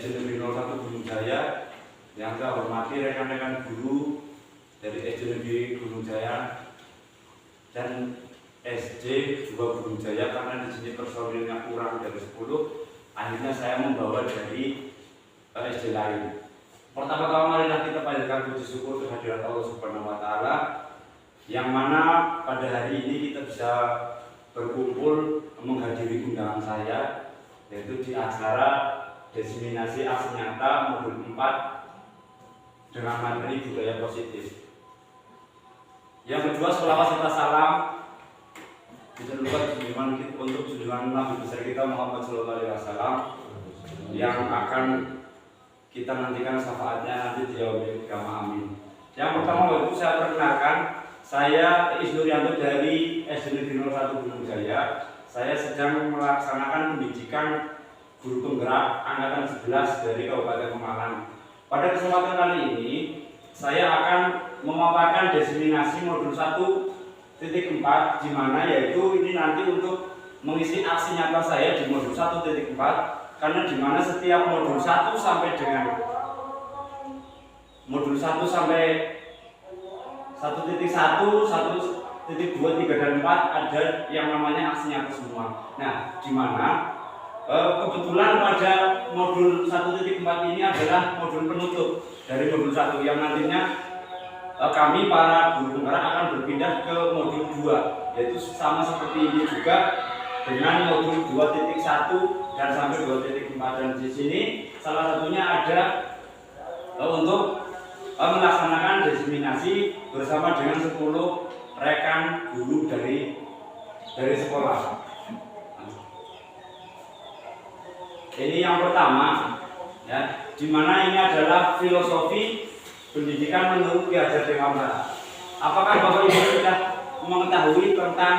SD Negeri 01 Gunung Jaya, yang saya hormati rekan-rekan guru dari SD Negeri Gunung Jaya dan SD 2 Gunung Jaya, karena di sini personilnya kurang dari 10, akhirnya saya membawa dari SD lain. Pertama-tama marilah kita panjatkan puji syukur kehadirat Allah Subhanahu wa Ta'ala, yang mana pada hari ini kita bisa berkumpul menghadiri undangan saya, yaitu di acara diseminasi aksi nyata modul 4 dengan materi budaya positif. Yang kedua, sholawat serta salam ditunjukkan untuk junjungan Nabi besar kita Muhammad SAW, yang akan kita nantikan syafaatnya nanti di yaumil qiyamah, amin. Yang pertama waktu saya perkenalkan, saya Iis Nuryanto dari SD Negeri 01 Gunung Jaya. Saya sedang melaksanakan pendidikan guru penggerak angkatan 11 dari Kabupaten Pemalang. Pada kesempatan kali ini, saya akan memaparkan diseminasi modul 1.4, di mana yaitu ini nanti untuk mengisi aksi nyata saya di modul 1.4, karena di mana setiap modul 1 sampai dengan modul 1 sampai 1.1, 1.2, 3 dan 4 ada yang namanya aksi nyata semua. Nah, di mana kebetulan pada modul 1.4 ini adalah modul penutup dari modul 1, yang nantinya kami para guru penggerak akan berpindah ke modul 2, yaitu sama seperti ini juga dengan modul 2.1 dan sampai 2.4. Dan di sini salah satunya ada untuk melaksanakan diseminasi bersama dengan 10 rekan guru dari sekolah. Ini yang pertama, ya, di mana ini adalah filosofi pendidikan menurut Ki Hajar Dewantara. Apakah Bapak Ibu sudah mengetahui tentang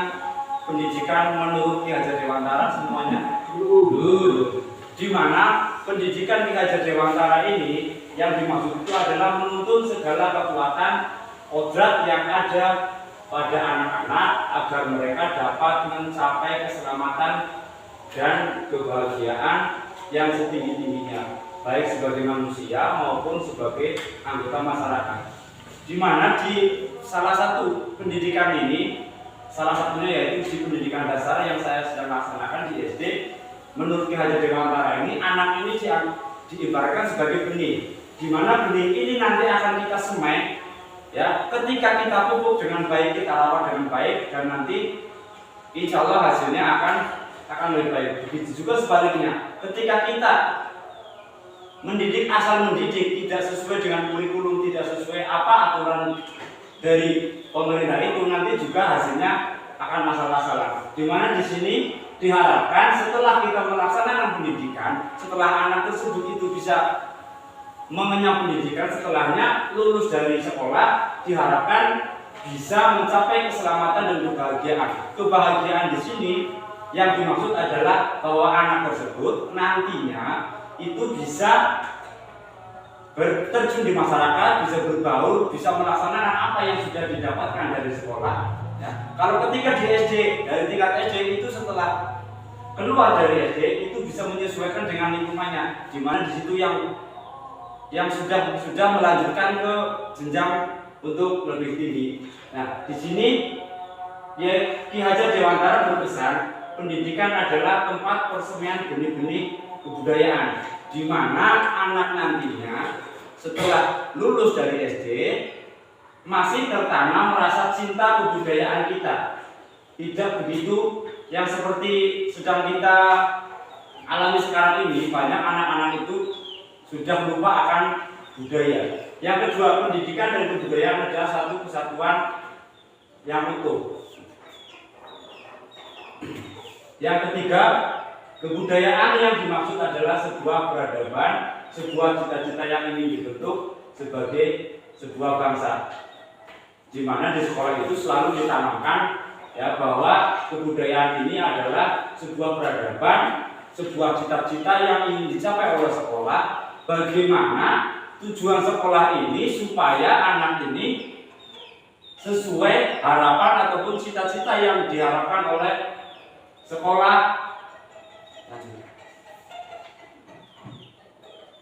pendidikan menurut Ki Hajar Dewantara semuanya? Dulu. Di mana pendidikan Ki Hajar Dewantara ini yang dimaksud itu adalah menuntun segala kekuatan kodrat yang ada pada anak-anak agar mereka dapat mencapai keselamatan dan kebahagiaan yang setinggi-tingginya, baik sebagai manusia maupun sebagai anggota masyarakat. Di mana di salah satu pendidikan ini, salah satunya yaitu di pendidikan dasar yang saya sedang laksanakan di SD, menurut Ki Hajar Dewantara ini, anak ini diibaratkan sebagai benih, di mana benih ini nanti akan kita semai, ya, ketika kita pupuk dengan baik, kita rawat dengan baik, dan nanti insya Allah hasilnya akan lebih baik. Begitu juga sebaliknya, ketika kita mendidik asal mendidik, tidak sesuai dengan kurikulum, tidak sesuai apa aturan dari pemerintah, itu nanti juga hasilnya akan masalah-masalah. Dimana di sini diharapkan setelah kita melaksanakan pendidikan, setelah anak tersebut itu bisa mengenyam pendidikan, setelahnya lulus dari sekolah, diharapkan bisa mencapai keselamatan dan kebahagiaan. Kebahagiaan di sini yang dimaksud adalah bahwa anak tersebut nantinya itu bisa terjun di masyarakat, bisa berbaur, bisa melaksanakan apa yang sudah didapatkan dari sekolah. Ya. Kalau ketika di SD, dari tingkat SD itu setelah keluar dari SD itu bisa menyesuaikan dengan lingkungannya, di mana di situ yang sudah melanjutkan ke jenjang untuk lebih tinggi. Nah, di sini ya, Ki Hajar Dewantara berpesan, pendidikan adalah tempat persemian benih-benih kebudayaan, di mana anak nantinya setelah lulus dari SD masih tertanam rasa cinta kebudayaan kita. Tidak begitu yang seperti sedang kita alami sekarang ini, banyak anak-anak itu sudah lupa akan budaya. Yang kedua, pendidikan dan kebudayaan adalah satu kesatuan yang utuh. Yang ketiga, kebudayaan yang dimaksud adalah sebuah peradaban, sebuah cita-cita yang ingin dibentuk sebagai sebuah bangsa, di mana di sekolah itu selalu ditanamkan, ya, bahwa kebudayaan ini adalah sebuah peradaban, sebuah cita-cita yang ingin dicapai oleh sekolah. Bagaimana tujuan sekolah ini supaya anak ini sesuai harapan ataupun cita-cita yang diharapkan oleh sekolah.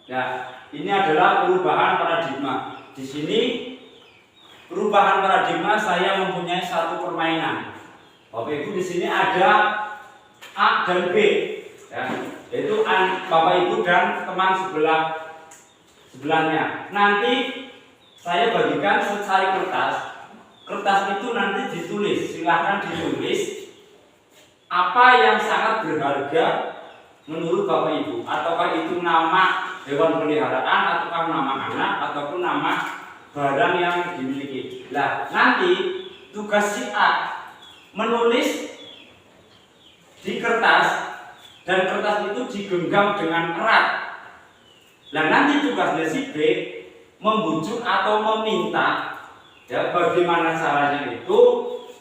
Ya, ini adalah perubahan paradigma. Di sini perubahan paradigma saya mempunyai satu permainan. Bapak Ibu di sini ada A dan B, ya, yaitu Bapak Ibu dan teman sebelahnya. Nanti saya bagikan secari kertas. Kertas itu nanti ditulis, silahkan ditulis apa yang sangat berharga menurut Bapak Ibu, ataukah itu nama hewan peliharaan, ataukah nama anak, ataupun nama barang yang dimiliki. Nah, nanti tugas si A menulis di kertas dan kertas itu digenggam dengan erat. Nah, nanti tugasnya si B membujuk atau meminta, ya, bagaimana caranya itu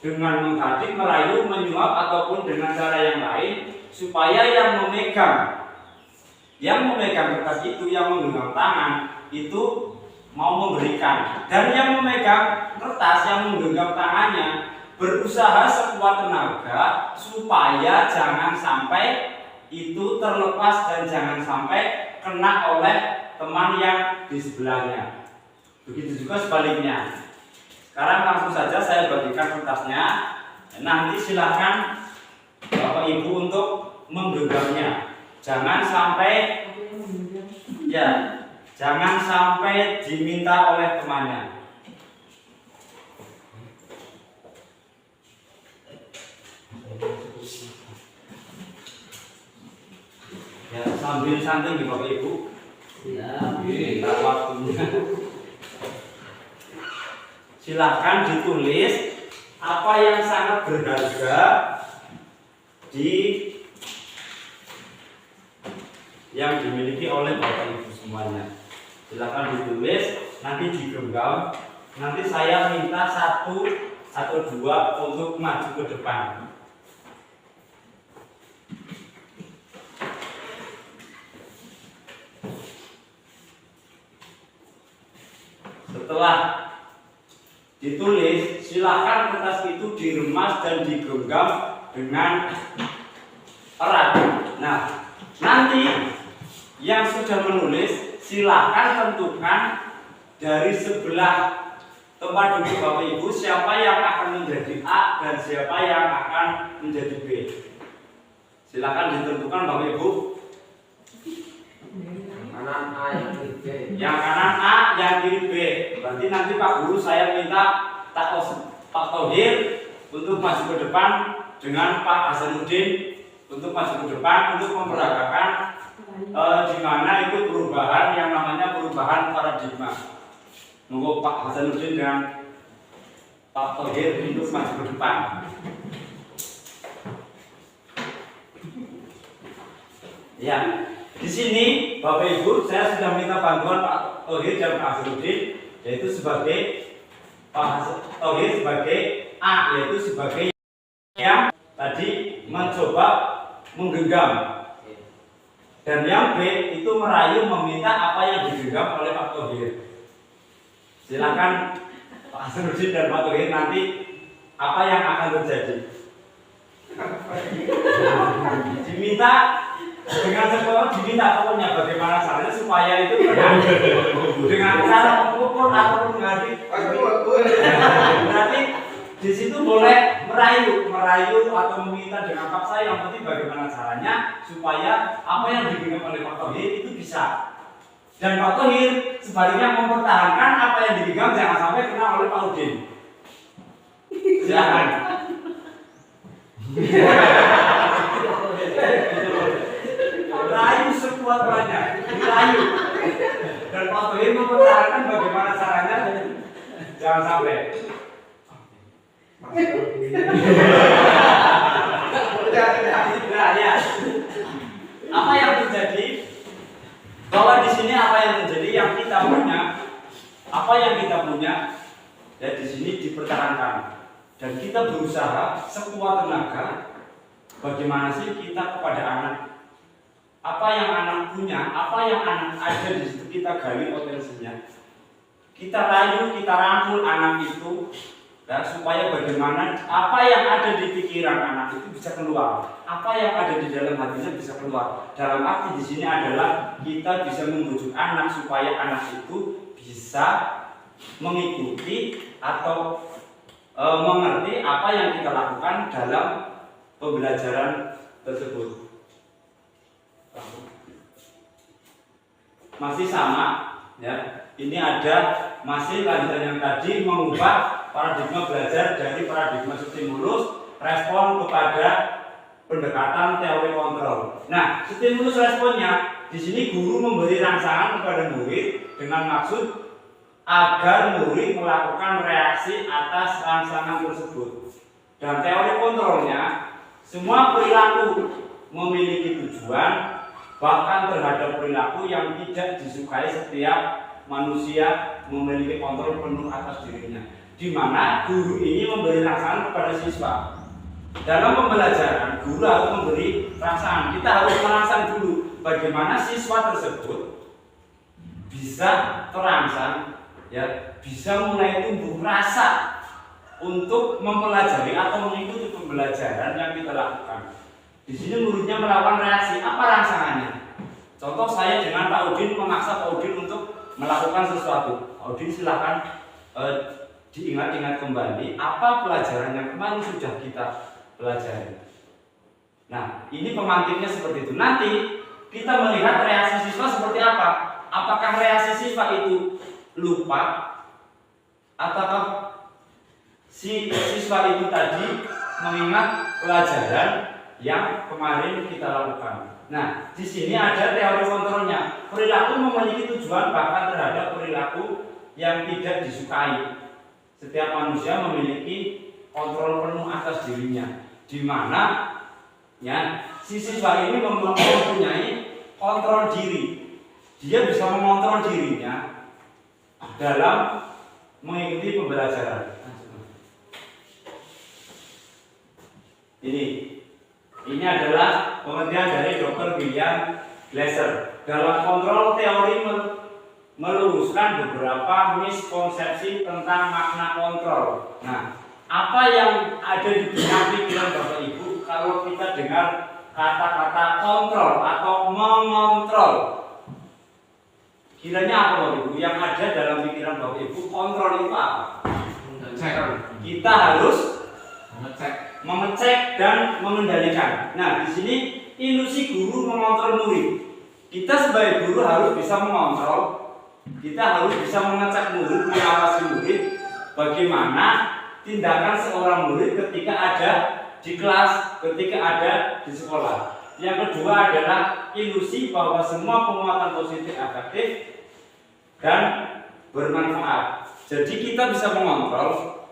dengan menghadik, merayu, menyuap ataupun dengan cara yang lain supaya yang memegang kertas itu, yang menggenggam tangan itu mau memberikan, dan yang memegang kertas, yang menggenggam tangannya berusaha sekuat tenaga supaya jangan sampai itu terlepas dan jangan sampai kena oleh teman yang di sebelahnya. Begitu juga sebaliknya. Sekarang langsung saja saya bagikan kertasnya. Nanti silahkan Bapak Ibu untuk menggenggamnya. Jangan sampai diminta oleh temannya. Ya, sambil santai nih Bapak Ibu. Ya, kita waktunya. Silahkan ditulis apa yang sangat berharga yang dimiliki oleh Bapak Ibu semuanya. Silahkan ditulis, nanti digenggam. Nanti saya minta 1 atau 2 untuk maju ke depan. Setelah ditulis, silakan kertas itu diremas dan digenggam dengan erat. Nah, nanti yang sudah menulis silakan tentukan dari sebelah tempat duduk Bapak Ibu siapa yang akan menjadi A dan siapa yang akan menjadi B. Silakan ditentukan Bapak Ibu. Kanan A, yang kiri B. Yang kanan A, yang kiri B. Berarti nanti Pak Guru saya minta Pak Thohir untuk maju ke depan dengan Pak Hasanuddin untuk maju ke depan untuk memperagakan di mana itu perubahan yang namanya perubahan paradigma. Monggo Pak Hasanuddin dan Pak Thohir untuk maju ke depan. Ya. Di sini Bapak Ibu saya sudah minta bantuan Pak Thohir dan Pak Hasanuddin, yaitu sebagai Pak Thohir sebagai A, yaitu sebagai yang tadi mencoba menggenggam, dan yang B itu merayu meminta apa yang digenggam oleh Pak Thohir. Silakan Pak Hasanuddin dan Pak Thohir, nanti apa yang akan terjadi? Diminta dengan sekolah, diminta pokoknya bagaimana caranya supaya itu benar dengan cara mengukur atau menghadik. Berarti di situ boleh merayu atau meminta dengan paksa, yang penting bagaimana caranya supaya apa yang digenggam oleh Pak Thohir itu bisa, dan Pak Thohir sebaliknya mempertahankan apa yang digenggam jangan sampai kena oleh Pak Udin. Silakan. Rayu sekuat-kuatnya, dirayu, dan Pak Thohir mempertahankan bagaimana caranya jangan sampai. Nah, ya. Apa yang terjadi? Bahwa di sini apa yang terjadi, yang kita punya, apa yang kita punya, ya di sini dipertahankan, dan kita berusaha sekuat tenaga. Bagaimana sih kita kepada anak? Apa yang anak punya, apa yang anak ada di situ kita gali potensinya. Kita rayu, kita rangkul anak itu Dan supaya bagaimana apa yang ada di pikiran anak itu bisa keluar, apa yang ada di dalam hatinya bisa keluar. Dalam arti di sini adalah kita bisa membujuk anak supaya anak itu bisa mengikuti atau mengerti apa yang kita lakukan dalam pembelajaran tersebut. Masih sama, ya. Ini ada masih lanjutan yang tadi, mengubah paradigma belajar dari paradigma stimulus respon kepada pendekatan teori kontrol. Nah, stimulus responnya di sini guru memberi rangsangan kepada murid dengan maksud agar murid melakukan reaksi atas rangsangan tersebut. Dan teori kontrolnya, semua perilaku memiliki tujuan, bahkan terhadap perilaku yang tidak disukai setiap manusia memiliki kontrol penuh atas dirinya. Di mana guru ini memberi rangsangan kepada siswa. Dalam pembelajaran, guru harus memberi rangsangan. Kita harus merangsang dulu bagaimana siswa tersebut bisa terangsang, ya, bisa mulai tumbuh rasa untuk mempelajari atau mengikuti pembelajaran yang kita lakukan. Di sini muridnya melakukan reaksi. Apa rangsangannya? Contoh saya dengan Pak Udin memaksa Pak Udin untuk melakukan sesuatu. Pak Udin silahkan diingat-ingat kembali apa pelajaran yang kemarin sudah kita pelajari. Nah, ini pemantiknya seperti itu. Nanti kita melihat reaksi siswa seperti apa. Apakah reaksi siswa itu lupa, ataukah si siswa itu tadi mengingat pelajaran yang kemarin kita lakukan. Nah, di sini ada teori kontrolnya. Perilaku memiliki tujuan bahkan terhadap perilaku yang tidak disukai. Setiap manusia memiliki kontrol penuh atas dirinya, di mana, ya, si siswa ini mempunyai kontrol diri. Dia bisa mengontrol dirinya dalam mengikuti pembelajaran. Ini adalah pengertian dari Dr. William Glasser. Dalam kontrol teori meluruskan beberapa miskonsepsi tentang makna kontrol. Nah, apa yang ada di pikiran Bapak Ibu kalau kita dengar kata-kata kontrol atau mengontrol? Kiranya apa Bapak Ibu? Yang ada dalam pikiran Bapak Ibu, kontrol itu apa? Kita harus mengecek dan mengendalikan. Nah, di sini ilusi guru mengontrol murid. Kita sebagai guru harus bisa mengontrol. Kita harus bisa mengecek murid, mengawasi murid. Bagaimana tindakan seorang murid ketika ada di kelas, ketika ada di sekolah. Yang kedua adalah ilusi bahwa semua penguatan positif efektif dan bermanfaat. Jadi kita bisa mengontrol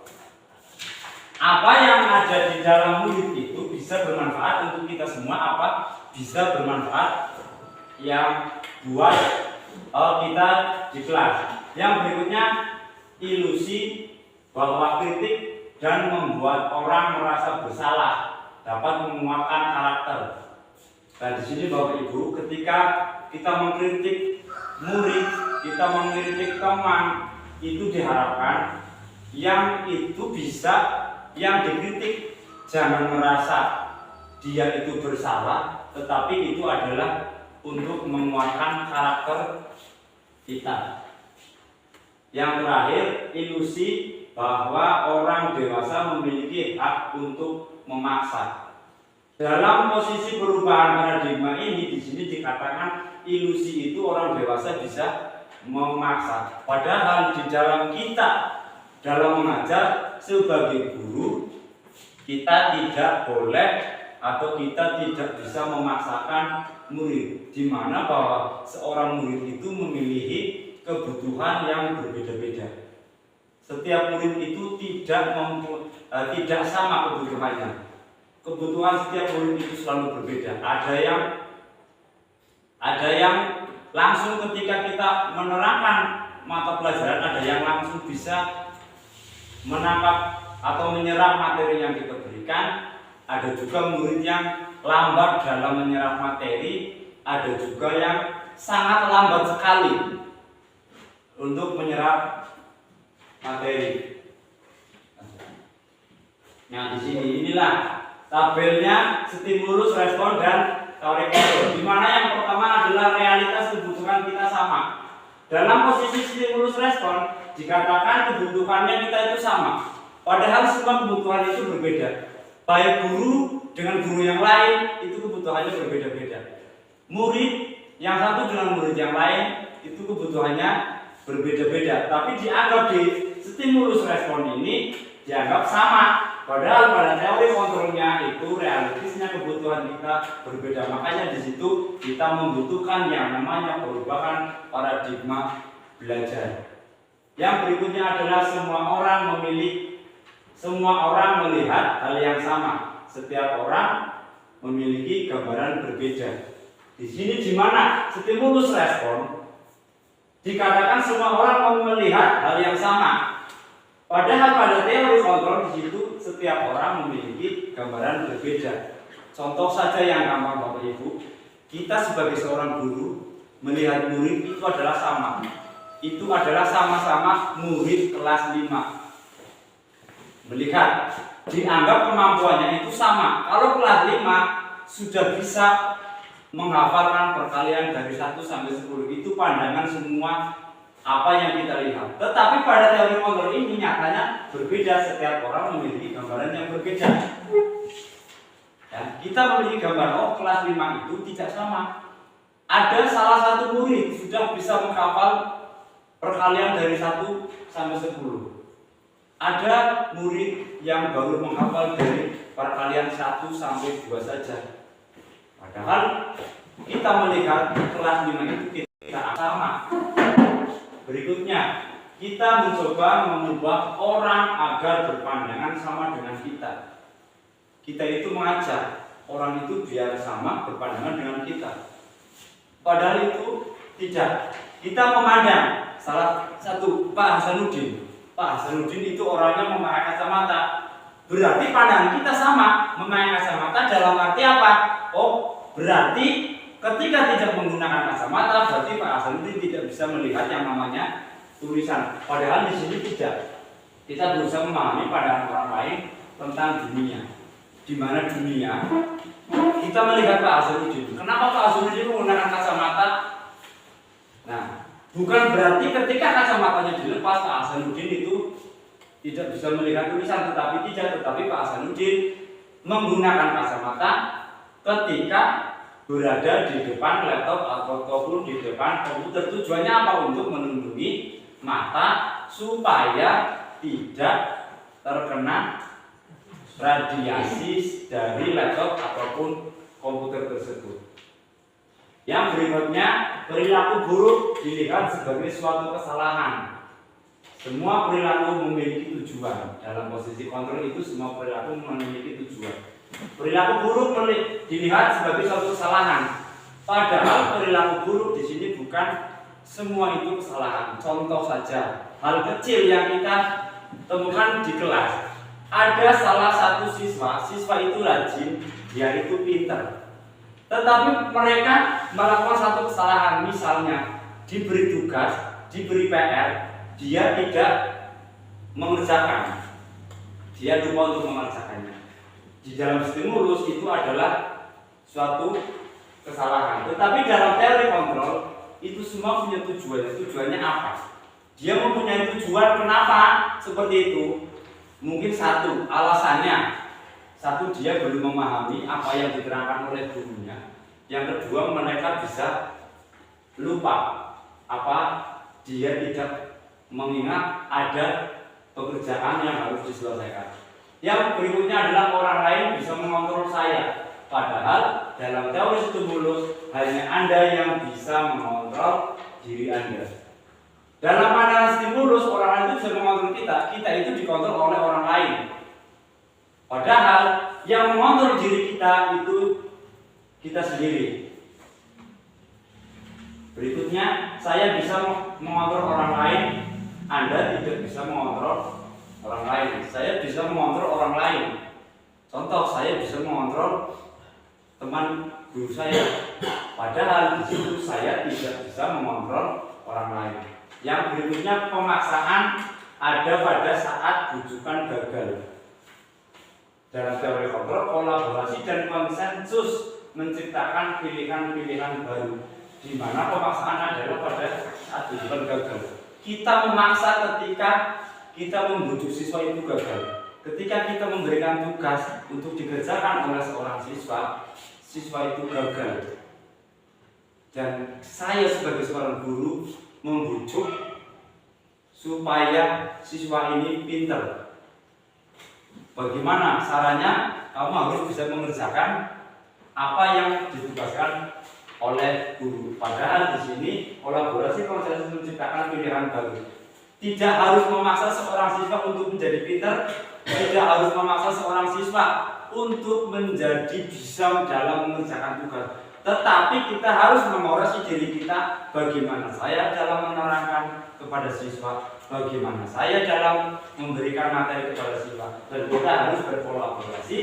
apa yang ada di dalam murid itu bisa bermanfaat untuk kita semua, apa bisa bermanfaat yang buat kita di kelas. Yang berikutnya ilusi bahwa kritik dan membuat orang merasa bersalah dapat menguatkan karakter. Nah, di sini Bapak Ibu, ketika kita mengkritik murid, kita mengkritik teman, itu diharapkan yang itu bisa, yang dikritik jangan merasa dia itu bersalah, tetapi itu adalah untuk menguatkan karakter kita. Yang terakhir, ilusi bahwa orang dewasa memiliki hak untuk memaksa. Dalam posisi perubahan paradigma ini, di sini dikatakan ilusi itu orang dewasa bisa memaksa. Padahal di dalam kita, dalam mengajar sebagai guru, kita tidak boleh atau kita tidak bisa memaksakan murid, di mana bahwa seorang murid itu memiliki kebutuhan yang berbeda-beda. Setiap murid itu tidak sama kebutuhannya. Kebutuhan setiap murid itu selalu berbeda. Ada yang langsung ketika kita menerangkan mata pelajaran, ada yang langsung bisa menangkap atau menyerap materi yang kita berikan. Ada juga murid yang lambat dalam menyerap materi. Ada juga yang sangat lambat sekali untuk menyerap materi. Nah, di sini inilah tabelnya stimulus, respon, dan teori kontrol. Di mana yang pertama adalah realitas kebutuhan kita sama. Dalam posisi stimulus respon dikatakan kebutuhannya kita itu sama. Padahal semua kebutuhan itu berbeda. Baik guru dengan guru yang lain itu kebutuhannya berbeda-beda. Murid yang satu dengan murid yang lain itu kebutuhannya berbeda-beda. Tapi dianggap di stimulus respon ini dianggap sama. Padahal pada teori kontrolnya itu realistisnya kebutuhan kita berbeda. Makanya di situ kita membutuhkan yang namanya perubahan paradigma belajar. Yang berikutnya adalah semua orang melihat hal yang sama. Setiap orang memiliki gambaran berbeda. Di sini di mana stimulus respon dikatakan semua orang melihat hal yang sama. Padahal pada teori kontrol di situ setiap orang memiliki gambaran berbeda. Contoh saja yang gampang Bapak Ibu, kita sebagai seorang guru melihat murid itu adalah sama. Itu adalah sama-sama murid kelas 5. Melihat, dianggap kemampuannya itu sama. Kalau kelas 5 sudah bisa menghafalkan perkalian dari 1 sampai 10, itu pandangan semua apa yang kita lihat. Tetapi pada teori kontrol ini nyatanya berbeda, setiap orang memiliki gambaran yang berbeda. Ya, kita memiliki gambar kelas 5 itu tidak sama. Ada salah satu murid sudah bisa menghafal perkalian dari 1 sampai 10. Ada murid yang baru menghafal dari perkalian 1 sampai 2 saja. Padahal kita melihat kelas 5 itu tidak sama. Berikutnya, kita mencoba mengubah orang agar berpandangan sama dengan kita. Kita itu mengajak orang itu biar sama berpandangan dengan kita. Padahal itu tidak. Kita memandang salah satu Pak Hasanuddin. Pak Hasanuddin itu orangnya memakai kacamata. Berarti pandangan kita sama. Memakai kacamata dalam arti apa? Oh, berarti ketika tidak menggunakan kacamata, berarti Pak Hasanuddin tidak bisa melihat yang namanya tulisan. Padahal di sini tidak. Kita berusaha memahami pandangan orang lain tentang dunia. Di mana dunia kita melihat Pak Hasanuddin. Kenapa Pak Hasanuddin menggunakan kacamata? Nah, bukan berarti ketika kacamatanya dilepas Pak Hasanuddin itu tidak bisa melihat tulisan, tetapi Pak Hasanuddin menggunakan kacamata ketika berada di depan laptop ataupun di depan komputer. Tujuannya apa? Untuk melindungi mata supaya tidak terkena radiasi dari laptop ataupun komputer tersebut. Yang berikutnya, perilaku buruk dilihat sebagai suatu kesalahan. Semua perilaku memiliki tujuan. Dalam posisi kontrol itu semua perilaku memiliki tujuan. Perilaku buruk dilihat sebagai suatu kesalahan. Padahal perilaku buruk di sini bukan semua itu kesalahan. Contoh saja, hal kecil yang kita temukan di kelas. Ada salah satu siswa itu rajin, dia itu pintar. Tetapi mereka melakukan satu kesalahan, misalnya diberi tugas, diberi PR, dia tidak mengerjakan. Dia lupa untuk mengerjakannya. Di dalam stimulus itu adalah suatu kesalahan. Tetapi dalam teori kontrol itu semua punya tujuannya. Tujuannya apa? Dia mempunyai tujuan kenapa seperti itu. Mungkin satu alasannya, satu dia belum memahami apa yang diterangkan oleh gurunya. Yang kedua mereka bisa lupa apa dia tidak mengingat ada pekerjaan yang harus diselesaikan. Yang berikutnya adalah orang lain bisa mengontrol saya. Padahal dalam teori stimulus hanya Anda yang bisa mengontrol diri Anda. Dalam pandangan stimulus orang lain itu bisa mengontrol kita. Kita itu dikontrol oleh orang lain. Padahal yang mengontrol diri kita itu kita sendiri. Berikutnya, saya bisa mengontrol orang lain. Anda tidak bisa mengontrol orang lain. Saya bisa mengontrol orang lain. Contoh, saya bisa mengontrol teman guru saya. Padahal di situ saya tidak bisa mengontrol orang lain. Yang berikutnya, pemaksaan ada pada saat rujukan gagal. dalam teori kontrol, kolaborasi dan konsensus menciptakan pilihan-pilihan baru, di mana pemaksaan adalah pada saat tujuan gagal. Kita memaksa ketika kita membujuk siswa itu gagal. Ketika kita memberikan tugas untuk dikerjakan oleh seorang siswa, siswa itu gagal. Dan saya sebagai seorang guru membujuk supaya siswa ini pintar. Bagaimana caranya? Kamu harus bisa mengerjakan apa yang ditugaskan oleh guru. Padahal di sini kolaborasi konsensus menciptakan pilihan baru. Tidak harus memaksa seorang siswa untuk menjadi pintar, tidak harus memaksa seorang siswa untuk menjadi bisa dalam mengerjakan tugas. Tetapi kita harus mengoreksi diri kita, bagaimana saya dalam menerangkan kepada siswa, bagaimana saya dalam memberikan materi kepada siswa, dan kita harus berkolaborasi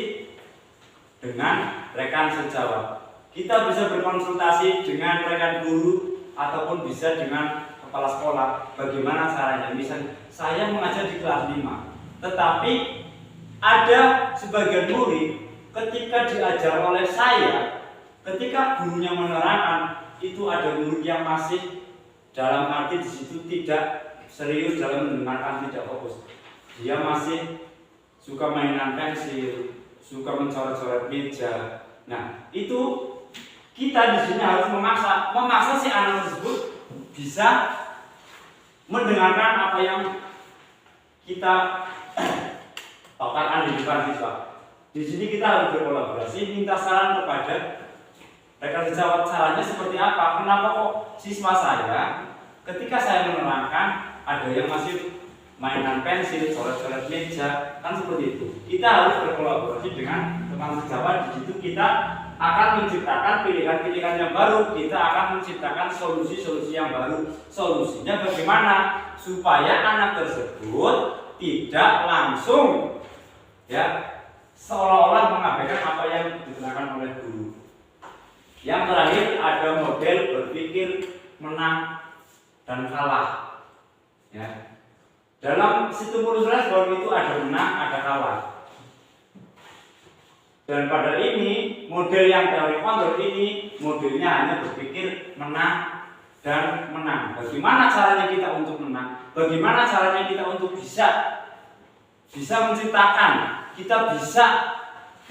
dengan rekan sejawat. Kita bisa berkonsultasi dengan rekan guru ataupun bisa dengan kepala sekolah. Bagaimana caranya? Misalnya saya mengajar di kelas 5, tetapi ada sebagian murid ketika diajar oleh saya, ketika gurunya menerangkan, itu ada murid yang masih dalam arti di situ tidak serius dalam mendengarkan, tidak fokus. Dia masih suka mainan pensil, suka mencoret-coret meja. Nah, itu kita di sini harus memaksa si anak tersebut bisa mendengarkan apa yang kita paparkan di depan siswa. Di sini kita harus berkolaborasi, minta saran kepada rekan sejawat, caranya seperti apa? Kenapa kok siswa saya ketika saya menerangkan ada yang masih mainan pensil, coret-coret meja, kan seperti itu. Kita harus berkolaborasi dengan teman sejawat. Di situ kita akan menciptakan pilihan-pilihan yang baru, kita akan menciptakan solusi-solusi yang baru. Solusinya bagaimana? Supaya anak tersebut tidak langsung seolah-olah mengabaikan apa yang diterangkan oleh guru. Yang terakhir ada model berpikir menang dan kalah. Dalam stimulus respon itu ada menang, ada kalah. Dan pada ini, model yang teori kontrol ini, modelnya hanya berpikir menang dan menang. Bagaimana caranya kita untuk menang? Bagaimana caranya kita untuk bisa menciptakan, kita bisa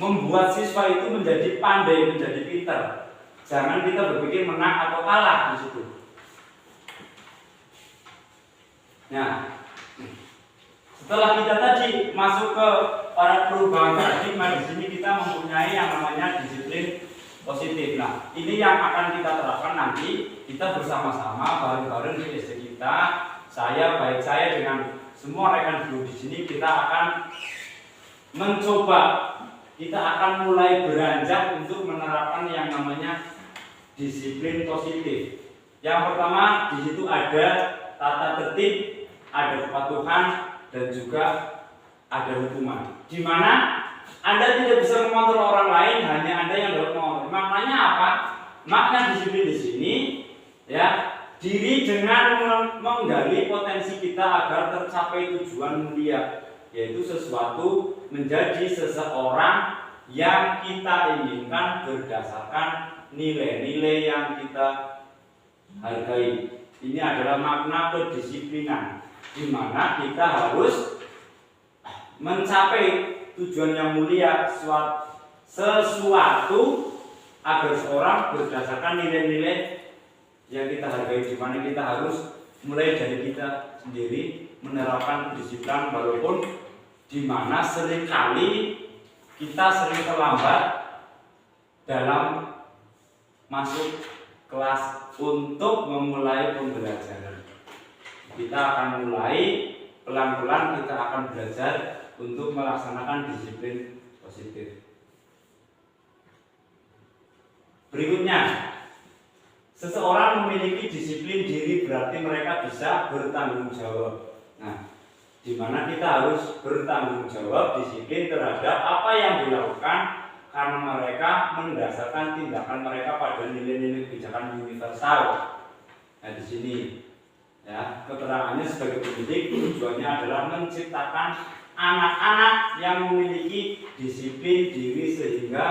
membuat siswa itu menjadi pandai, menjadi pintar. Jangan kita berpikir menang atau kalah di situ. Nah, setelah kita tadi masuk ke para perubahan paradigma, di sini kita mempunyai yang namanya disiplin positif. Nah, ini yang akan kita terapkan nanti. Kita bersama-sama bareng-bareng di SD kita. Baik saya dengan semua rekan guru di sini, kita akan mencoba, kita akan mulai beranjak untuk menerapkan yang namanya disiplin positif. Yang pertama, di situ ada tata tertib, ada kepatuhan, dan juga ada hukuman. Di mana Anda tidak bisa mengontrol orang lain, hanya Anda yang dapat mengontrol. Maknanya apa? Makna disiplin di sini diri dengan menggali potensi kita agar tercapai tujuan mulia, yaitu sesuatu menjadi seseorang yang kita inginkan berdasarkan nilai-nilai yang kita hargai. Ini adalah makna kedisiplinan, di mana kita harus mencapai tujuan yang mulia, sesuatu agar seorang berdasarkan nilai-nilai yang kita hargai, di mana kita harus mulai dari kita sendiri menerapkan kedisiplinan, walaupun di mana seringkali kita sering terlambat dalam masuk kelas untuk memulai pembelajaran. Kita akan mulai pelan-pelan, kita akan belajar untuk melaksanakan disiplin positif. Berikutnya, seseorang memiliki disiplin diri berarti mereka bisa bertanggung jawab. Nah, di mana kita harus bertanggung jawab, disiplin terhadap apa yang dilakukan, karena mereka mendasarkan tindakan mereka pada nilai-nilai kebijakan universal. Nah, di sini keterangannya sebagai pendidik tujuannya adalah menciptakan anak-anak yang memiliki disiplin diri sehingga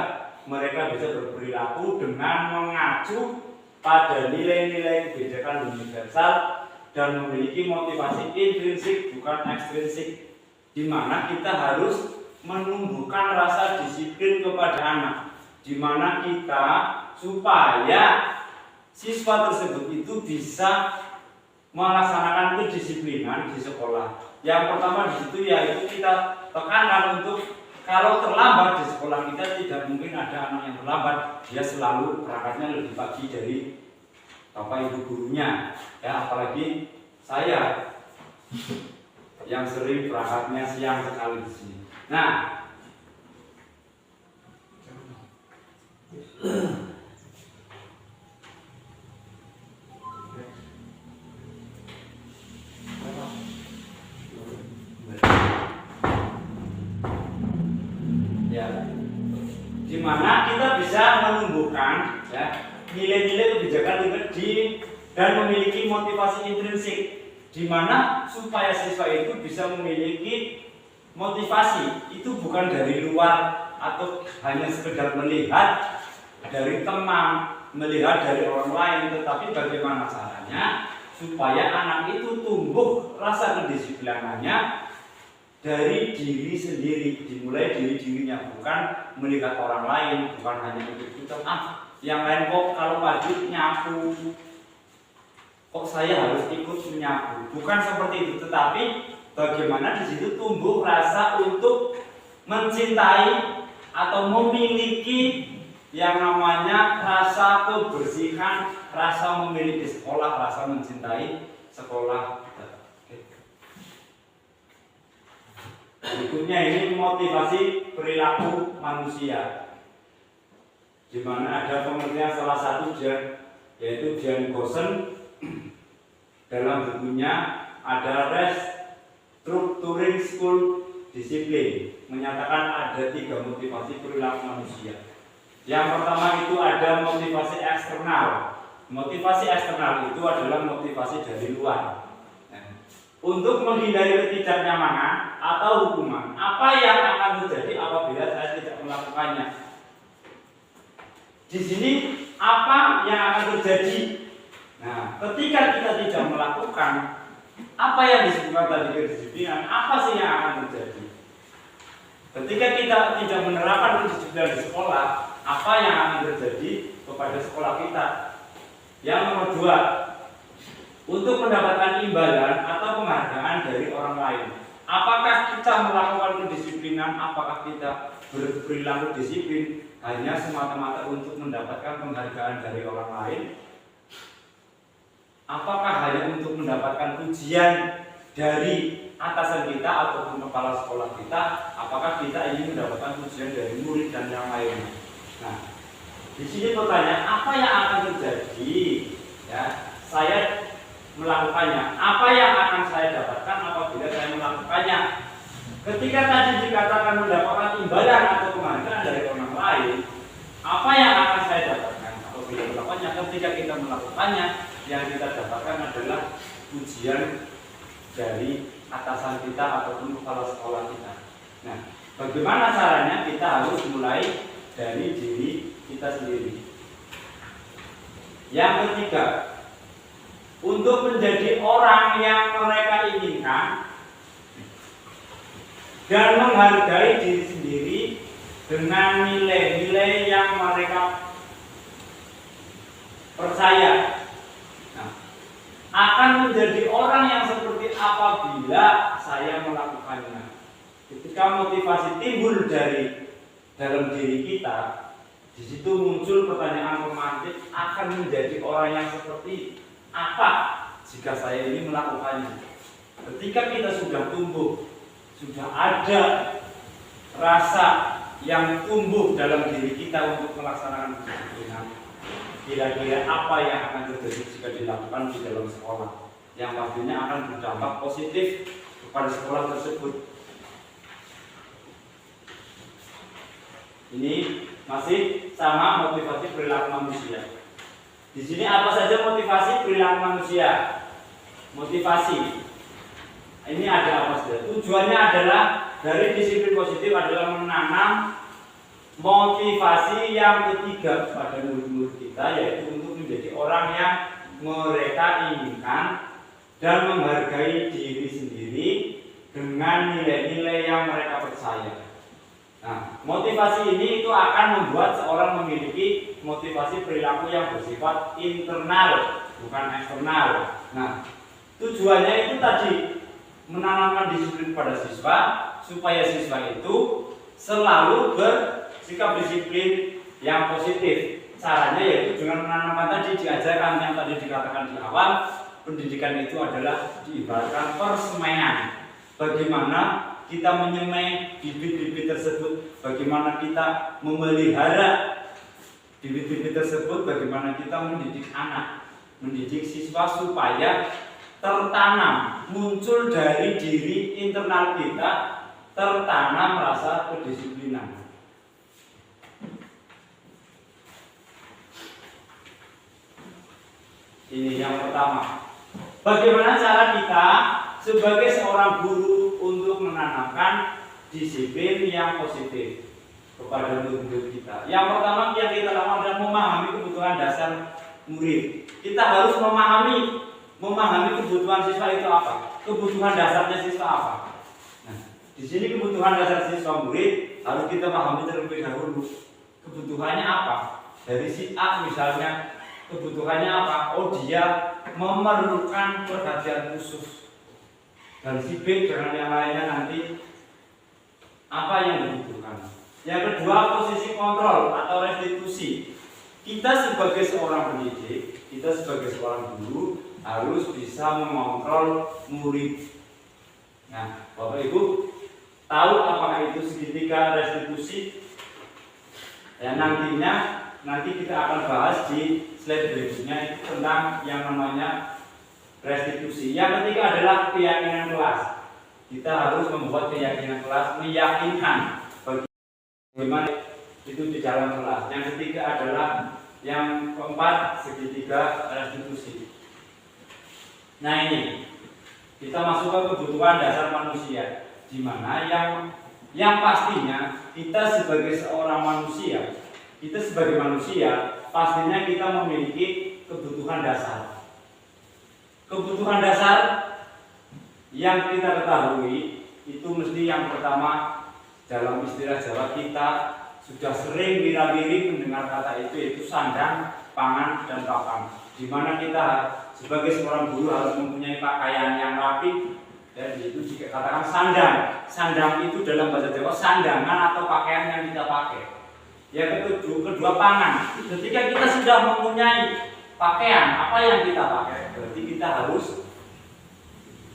mereka bisa berperilaku dengan mengacu pada nilai-nilai kebijakan universal dan memiliki motivasi intrinsik bukan ekstrinsik, di mana kita harus menumbuhkan rasa disiplin kepada anak, di mana kita supaya siswa tersebut itu bisa melaksanakan kedisiplinan di sekolah. Yang pertama di situ yaitu kita tekankan untuk kalau terlambat di sekolah kita tidak mungkin ada anak yang terlambat, dia selalu berangkatnya lebih pagi dari bapak ibu gurunya. Ya, apalagi saya yang sering berangkatnya siang sekali di sini. Nah, di mana kita bisa menumbuhkan ya nilai-nilai kebijakan dan memiliki motivasi intrinsik, di mana supaya siswa itu bisa memiliki motivasi itu bukan dari luar atau hanya sekedar melihat dari teman, melihat dari orang lain, tetapi bagaimana caranya supaya anak itu tumbuh rasa kedisiplinannya dari diri sendiri, dimulai dari dirinya, bukan melihat orang lain, bukan hanya ikut-ikutan. Yang lain kok kalau maju nyapu, kok saya harus ikut menyapu, bukan seperti itu. Tetapi bagaimana di situ tumbuh rasa untuk mencintai atau memiliki yang namanya rasa kebersihan, rasa memiliki sekolah, rasa mencintai sekolah. Berikutnya ini motivasi perilaku manusia, di mana ada pengertian salah satu yaitu Jan Gosen dalam bukunya ada Restructuring School Discipline menyatakan ada 3 motivasi perilaku manusia. Yang pertama itu ada motivasi eksternal. Motivasi eksternal itu adalah motivasi dari luar. Untuk menghindari ketidaknyamanan atau hukuman, apa yang akan terjadi apabila saya tidak melakukannya? Di sini apa yang akan terjadi? Nah, ketika kita tidak melakukan apa yang disebutkan tadi kedisiplinan, apa sih yang akan terjadi? Ketika kita tidak menerapkan kedisiplinan di sekolah, apa yang akan terjadi kepada sekolah kita? Yang nomor 2, untuk mendapatkan imbalan atau penghargaan dari orang lain. Apakah kita melakukan kedisiplinan, apakah kita berperilaku disiplin hanya semata-mata untuk mendapatkan penghargaan dari orang lain? Apakah hanya untuk mendapatkan pujian dari atasan kita ataupun kepala sekolah kita? Apakah kita ingin mendapatkan pujian dari murid dan yang lainnya? Nah, di sini pertanyaan, apa yang akan terjadi? Ya, saya melakukannya. Apa yang akan saya dapatkan apabila saya melakukannya? Ketika tadi dikatakan mendapatkan imbalan atau penghargaan dari orang lain, apa yang akan saya dapatkan apabila melakukannya? Ketika kita melakukannya, yang kita dapatkan adalah pujian dari atasan kita ataupun kepala sekolah kita. Nah, bagaimana caranya? Kita harus mulai dari diri kita sendiri. Yang ketiga, untuk menjadi orang yang mereka inginkan dan menghargai diri sendiri dengan nilai-nilai yang mereka percaya. Nah, akan menjadi orang yang seperti apabila saya melakukannya. Ketika motivasi timbul dari dalam diri kita, di situ muncul pertanyaan romantis, akan menjadi orang yang seperti apa jika saya ini melakukannya? Ketika kita sudah tumbuh, sudah ada rasa yang tumbuh dalam diri kita untuk melaksanakan kedisiplinan, kira-kira apa yang akan terjadi jika dilakukan di dalam sekolah? Yang pastinya akan berdampak positif kepada sekolah tersebut. Ini masih sama motivasi perilaku manusia. Di sini apa saja motivasi perilaku manusia? Motivasi ini ada apa saja? Tujuannya adalah dari disiplin positif adalah menanam motivasi yang ketiga pada murid-murid kita, yaitu untuk menjadi orang yang mereka inginkan dan menghargai diri sendiri dengan nilai-nilai yang mereka percaya. Nah, motivasi ini itu akan membuat seorang memiliki motivasi perilaku yang bersifat internal, bukan eksternal. Nah, tujuannya itu tadi menanamkan disiplin pada siswa supaya siswa itu selalu bersikap disiplin yang positif. Caranya yaitu dengan menanamkan tadi diajarkan yang tadi dikatakan di awal, pendidikan itu adalah diibaratkan persemaian. Bagaimana kita menyemai bibit-bibit tersebut, bagaimana kita memelihara bibit-bibit tersebut, bagaimana kita mendidik anak, mendidik siswa supaya tertanam, muncul dari diri internal kita, tertanam rasa kedisiplinan. Ini yang pertama. Bagaimana cara kita sebagai seorang guru untuk menanamkan disiplin yang positif kepada murid-murid kita? Yang pertama yang kita lakukan adalah memahami kebutuhan dasar murid. Kita harus memahami kebutuhan siswa itu apa, kebutuhan dasarnya siswa apa. Nah, di sini kebutuhan dasar siswa murid harus kita pahami terlebih dahulu. Kebutuhannya apa? Dari si A misalnya, kebutuhannya apa? Oh, dia memerlukan perhatian khusus. Dan si B dengan yang lainnya nanti apa yang dibutuhkan. Yang kedua, posisi kontrol atau restitusi. Kita sebagai seorang pendidik, kita sebagai seorang guru harus bisa mengontrol murid. Nah, Bapak Ibu tahu apakah itu segitiga restitusi? Ya, nanti kita akan bahas di slide berikutnya itu tentang yang namanya restitusi. Yang ketiga adalah keyakinan kelas. Kita harus membuat keyakinan kelas, meyakinkan bagaimana itu di dalam kelas. Yang ketiga adalah yang keempat, segitiga restitusi. Nah, ini kita masuk ke kebutuhan dasar manusia, di mana yang pastinya kita sebagai seorang manusia, pastinya kita memiliki kebutuhan dasar. Kebutuhan dasar yang kita ketahui itu mesti yang pertama, dalam istilah Jawa kita sudah sering wira-wiri mendengar kata itu, yaitu sandang, pangan, dan papan. Di mana kita sebagai seorang guru harus mempunyai pakaian yang rapi, dan itu juga katakan sandang. Sandang itu dalam bahasa Jawa sandangan atau pakaian yang kita pakai. Yang kedua pangan. Ketika kita sudah mempunyai pakaian, apa yang kita pakai? Berarti kita harus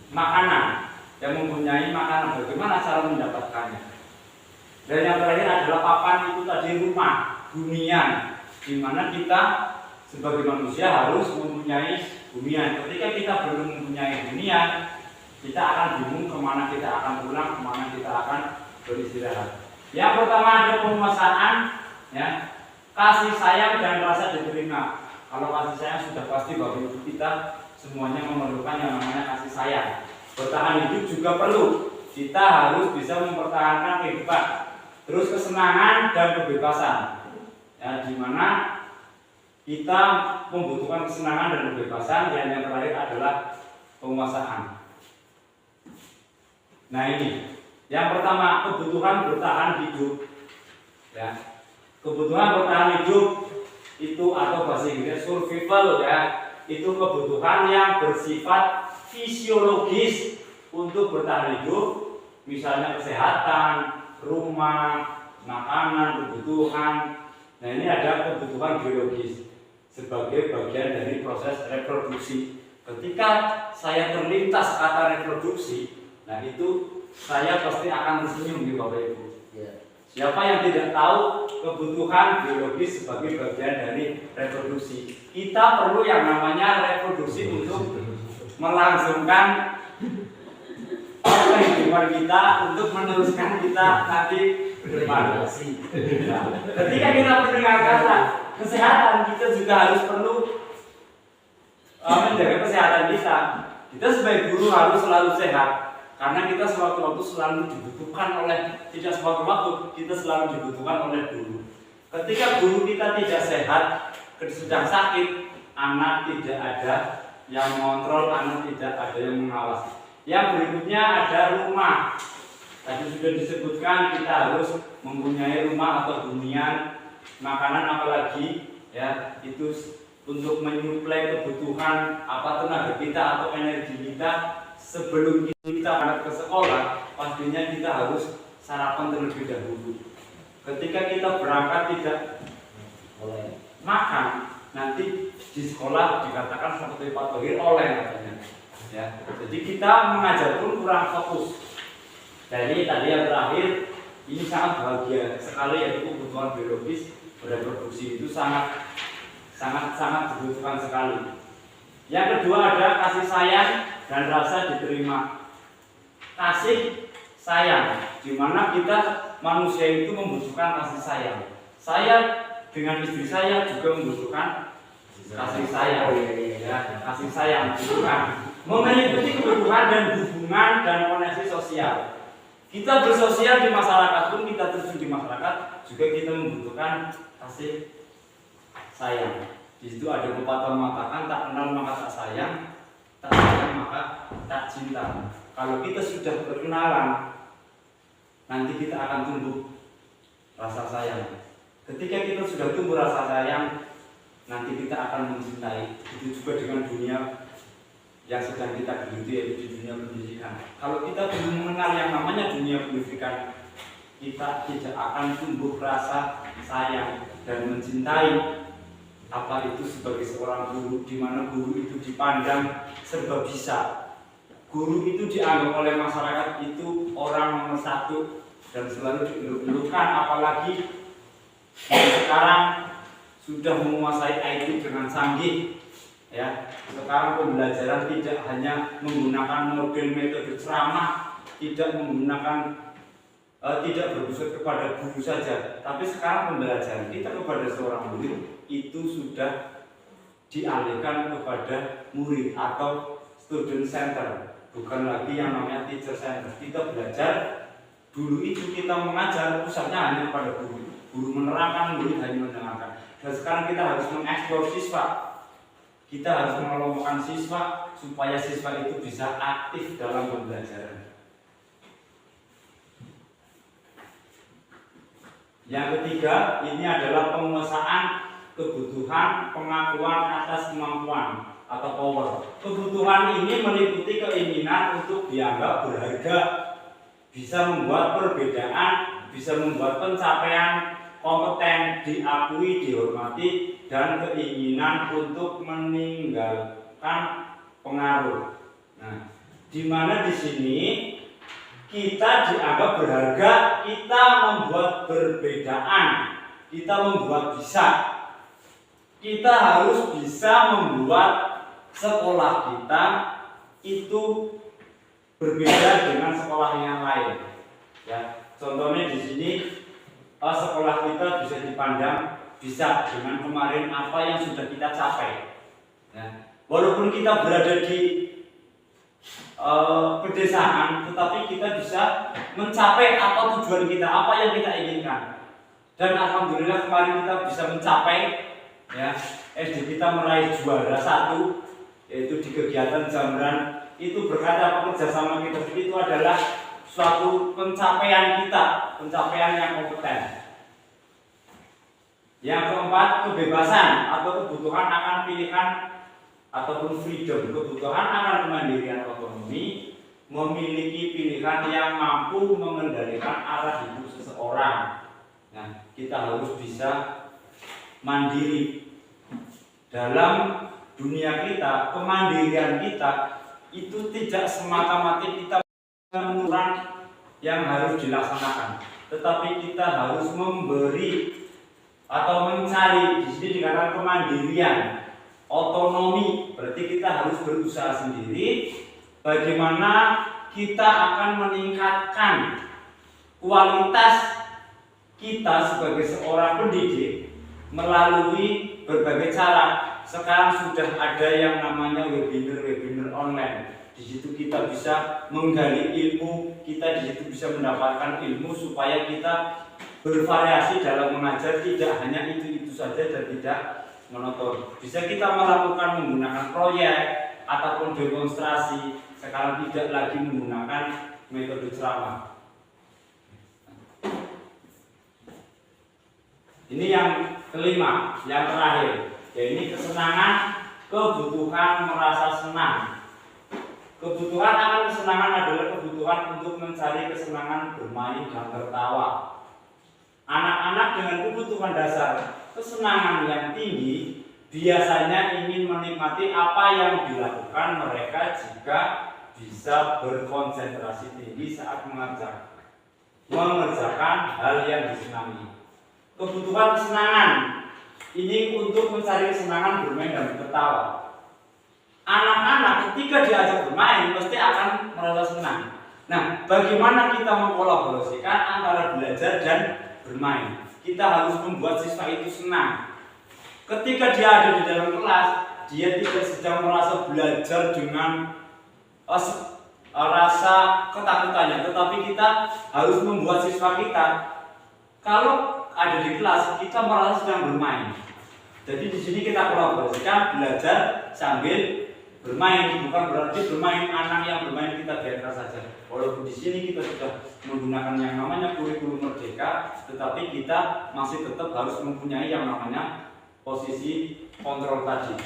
makanan. Yang mempunyai makanan, bagaimana cara mendapatkannya? Dan yang terakhir adalah papan, itu tadi rumah, hunian, di mana kita sebagai manusia harus mempunyai hunian. Ketika kita belum mempunyai hunian, kita akan bingung kemana kita akan pulang, kemana kita akan beristirahat. Yang pertama ada penguasaan, ya, kasih sayang dan rasa diterima. Kalau kasih sayang sudah pasti bahwa hidup kita semuanya memerlukan yang namanya kasih sayang. Bertahan hidup juga perlu. Kita harus bisa mempertahankan kehidupan. Terus kesenangan dan kebebasan, ya, di mana kita membutuhkan kesenangan dan kebebasan. Dan yang terakhir adalah penguasaan. Nah, ini yang pertama, kebutuhan bertahan hidup, ya. Kebutuhan bertahan hidup itu atau bahasa Inggris survival, ya, itu kebutuhan yang bersifat fisiologis untuk bertahan hidup, misalnya kesehatan, rumah, makanan, kebutuhan. Nah, ini ada kebutuhan biologis sebagai bagian dari proses reproduksi. Ketika saya terlintas kata reproduksi, nah itu saya pasti akan tersenyum di Bapak Ibu. Siapa yang tidak tahu kebutuhan biologis sebagai bagian dari reproduksi? Kita perlu yang namanya reproduksi untuk melangsungkan kehidupan kita, untuk meneruskan kita nanti ke depan. Ketika kita mendengar kata kesehatan, kita juga harus perlu menjaga kesehatan kita. Kita sebagai guru harus selalu sehat. Karena kita sewaktu-waktu selalu dibutuhkan oleh, tidak sewaktu-waktu, kita selalu dibutuhkan oleh guru. Ketika guru kita tidak sehat, sedang sakit, anak tidak ada yang mengontrol, anak tidak ada yang mengawasi. Yang berikutnya ada rumah. Tadi sudah disebutkan kita harus mempunyai rumah atau hunian, makanan apalagi ya, itu untuk menyuplai kebutuhan apa tenaga kita atau energi kita. Sebelum kita berangkat ke sekolah, pastinya kita harus sarapan terlebih dahulu. Ketika kita berangkat tidak makan, nanti di sekolah dikatakan seperti Pak Thohir oleh katanya. Ya, jadi kita mengajar pun kurang fokus. Jadi tadi yang terakhir, ini sangat bahagia sekali, yaitu kebutuhan biologis bereproduksi itu sangat dibutuhkan sekali. Yang kedua ada kasih sayang dan rasa diterima. Kasih sayang, di mana kita manusia itu membutuhkan kasih sayang. Saya dengan istri saya juga membutuhkan kasih sayang. Ya, kasih sayang bukan mengikuti kebutuhan dan hubungan dan koneksi sosial. Kita bersosial di masyarakat pun, kita terjun di masyarakat juga kita membutuhkan kasih sayang. Di situ ada pepatah mengatakan tak kenal maka tak sayang maka tak cinta. Kalau kita sudah berkenalan, nanti kita akan tumbuh rasa sayang. Ketika kita sudah tumbuh rasa sayang, nanti kita akan mencintai. Itu juga dengan dunia yang sedang kita geluti, yaitu di dunia pendidikan. Kalau kita belum mengenal yang namanya dunia pendidikan, kita tidak akan tumbuh rasa sayang dan mencintai apa itu sebagai seorang guru, di mana guru itu dipandang serba bisa. Guru itu dianggap oleh masyarakat itu orang nomor satu dan selalu dieluk-elukan, apalagi sekarang sudah menguasai IT dengan canggih. Ya, sekarang pembelajaran tidak hanya menggunakan model metode ceramah, tidak berpusat kepada guru saja, tapi sekarang pembelajaran kita kepada seorang murid itu sudah dialihkan kepada murid atau student center, bukan lagi yang namanya teacher center. Kita belajar, dulu itu kita mengajar pusatnya hanya kepada guru, guru menerangkan, murid hanya mendengarkan. Dan sekarang kita harus mengeksplor siswa, kita harus mengelompokkan siswa supaya siswa itu bisa aktif dalam pembelajaran. Yang ketiga, ini adalah penguasaan kebutuhan pengakuan atas kemampuan atau power. Kebutuhan ini meliputi keinginan untuk dianggap berharga, bisa membuat perbedaan, bisa membuat pencapaian kompeten, diakui, dihormati, dan keinginan untuk meninggalkan pengaruh. Nah, di mana di sini kita dianggap berharga, kita membuat perbedaan, kita membuat bisa. Kita harus bisa membuat sekolah kita itu berbeda dengan sekolah yang lain. Ya, contohnya di sini sekolah kita bisa dipandang bisa dengan kemarin apa yang sudah kita capai. Ya, walaupun kita berada di pedesaan, tetapi kita bisa mencapai apa tujuan kita, apa yang kita inginkan. Dan alhamdulillah kemarin kita bisa mencapai, ya, SD kita meraih juara 1, yaitu di kegiatan Jamran. Itu berkata kerjasama kita itu adalah suatu pencapaian kita, pencapaian yang kompeten. Yang keempat, kebebasan atau kebutuhan akan pilihan ataupun freedom, kebutuhan akan kemandirian otonomi, memiliki pilihan yang mampu mengendalikan arah hidup seseorang. Nah, kita harus bisa mandiri dalam dunia kita. Kemandirian kita itu tidak semata-mata kita menurut yang harus dilaksanakan, tetapi kita harus memberi atau mencari. Di sini dikatakan kemandirian, otonomi, berarti kita harus berusaha sendiri bagaimana kita akan meningkatkan kualitas kita sebagai seorang pendidik melalui berbagai cara. Sekarang sudah ada yang namanya webinar online. Di situ kita bisa menggali ilmu, kita di situ bisa mendapatkan ilmu supaya kita bervariasi dalam mengajar, tidak hanya itu saja dan tidak monoton. Bisa kita melakukan menggunakan proyek ataupun demonstrasi, sekarang tidak lagi menggunakan metode ceramah. Ini yang kelima, yang terakhir, yaitu kesenangan, kebutuhan merasa senang. Kebutuhan akan kesenangan adalah kebutuhan untuk mencari kesenangan bermain dan tertawa. Anak-anak dengan kebutuhan dasar kesenangan yang tinggi biasanya ingin menikmati apa yang dilakukan mereka jika bisa berkonsentrasi tinggi saat mengerjakan hal yang disenangi. Kebutuhan kesenangan ini untuk mencari kesenangan bermain dan tertawa. Anak-anak ketika diajak bermain pasti akan merasa senang. Nah, bagaimana kita mengkolaborasikan antara belajar dan bermain? Kita harus membuat siswa itu senang. Ketika dia ada di dalam kelas, dia tidak sedang merasa belajar dengan rasa ketakutannya, tetapi kita harus membuat siswa kita, kalau ada di kelas, kita merasa sedang bermain. Jadi di sini kita kolaborasikan belajar sambil bermain, bukan berarti bermain anak yang bermain kita biarkan saja. Walaupun di sini kita sudah menggunakan yang namanya kurikulum merdeka, tetapi kita masih tetap harus mempunyai yang namanya posisi kontrol tadi.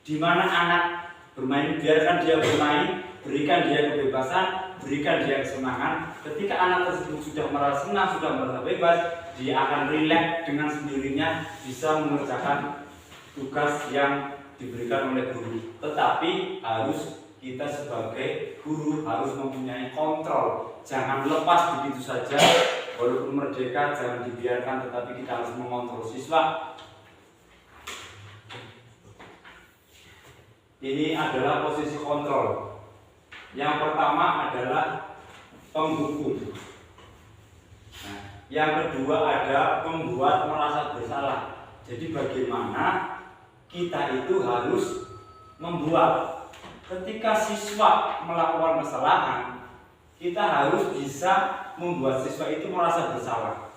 Di mana anak bermain, biarkan dia bermain, berikan dia kebebasan, berikan dia kesenangan. Ketika anak tersebut sudah merasa senang, sudah merasa bebas, dia akan rileks dengan sendirinya, bisa mengerjakan tugas yang diberikan oleh guru. Tetapi harus kita sebagai guru harus mempunyai kontrol, jangan lepas begitu saja. Walaupun merdeka jangan dibiarkan, tetapi kita harus mengontrol siswa. Ini adalah posisi kontrol. Yang pertama adalah penghukum. Nah, yang kedua ada membuat merasa bersalah. Jadi bagaimana kita itu harus membuat, ketika siswa melakukan kesalahan, kita harus bisa membuat siswa itu merasa bersalah.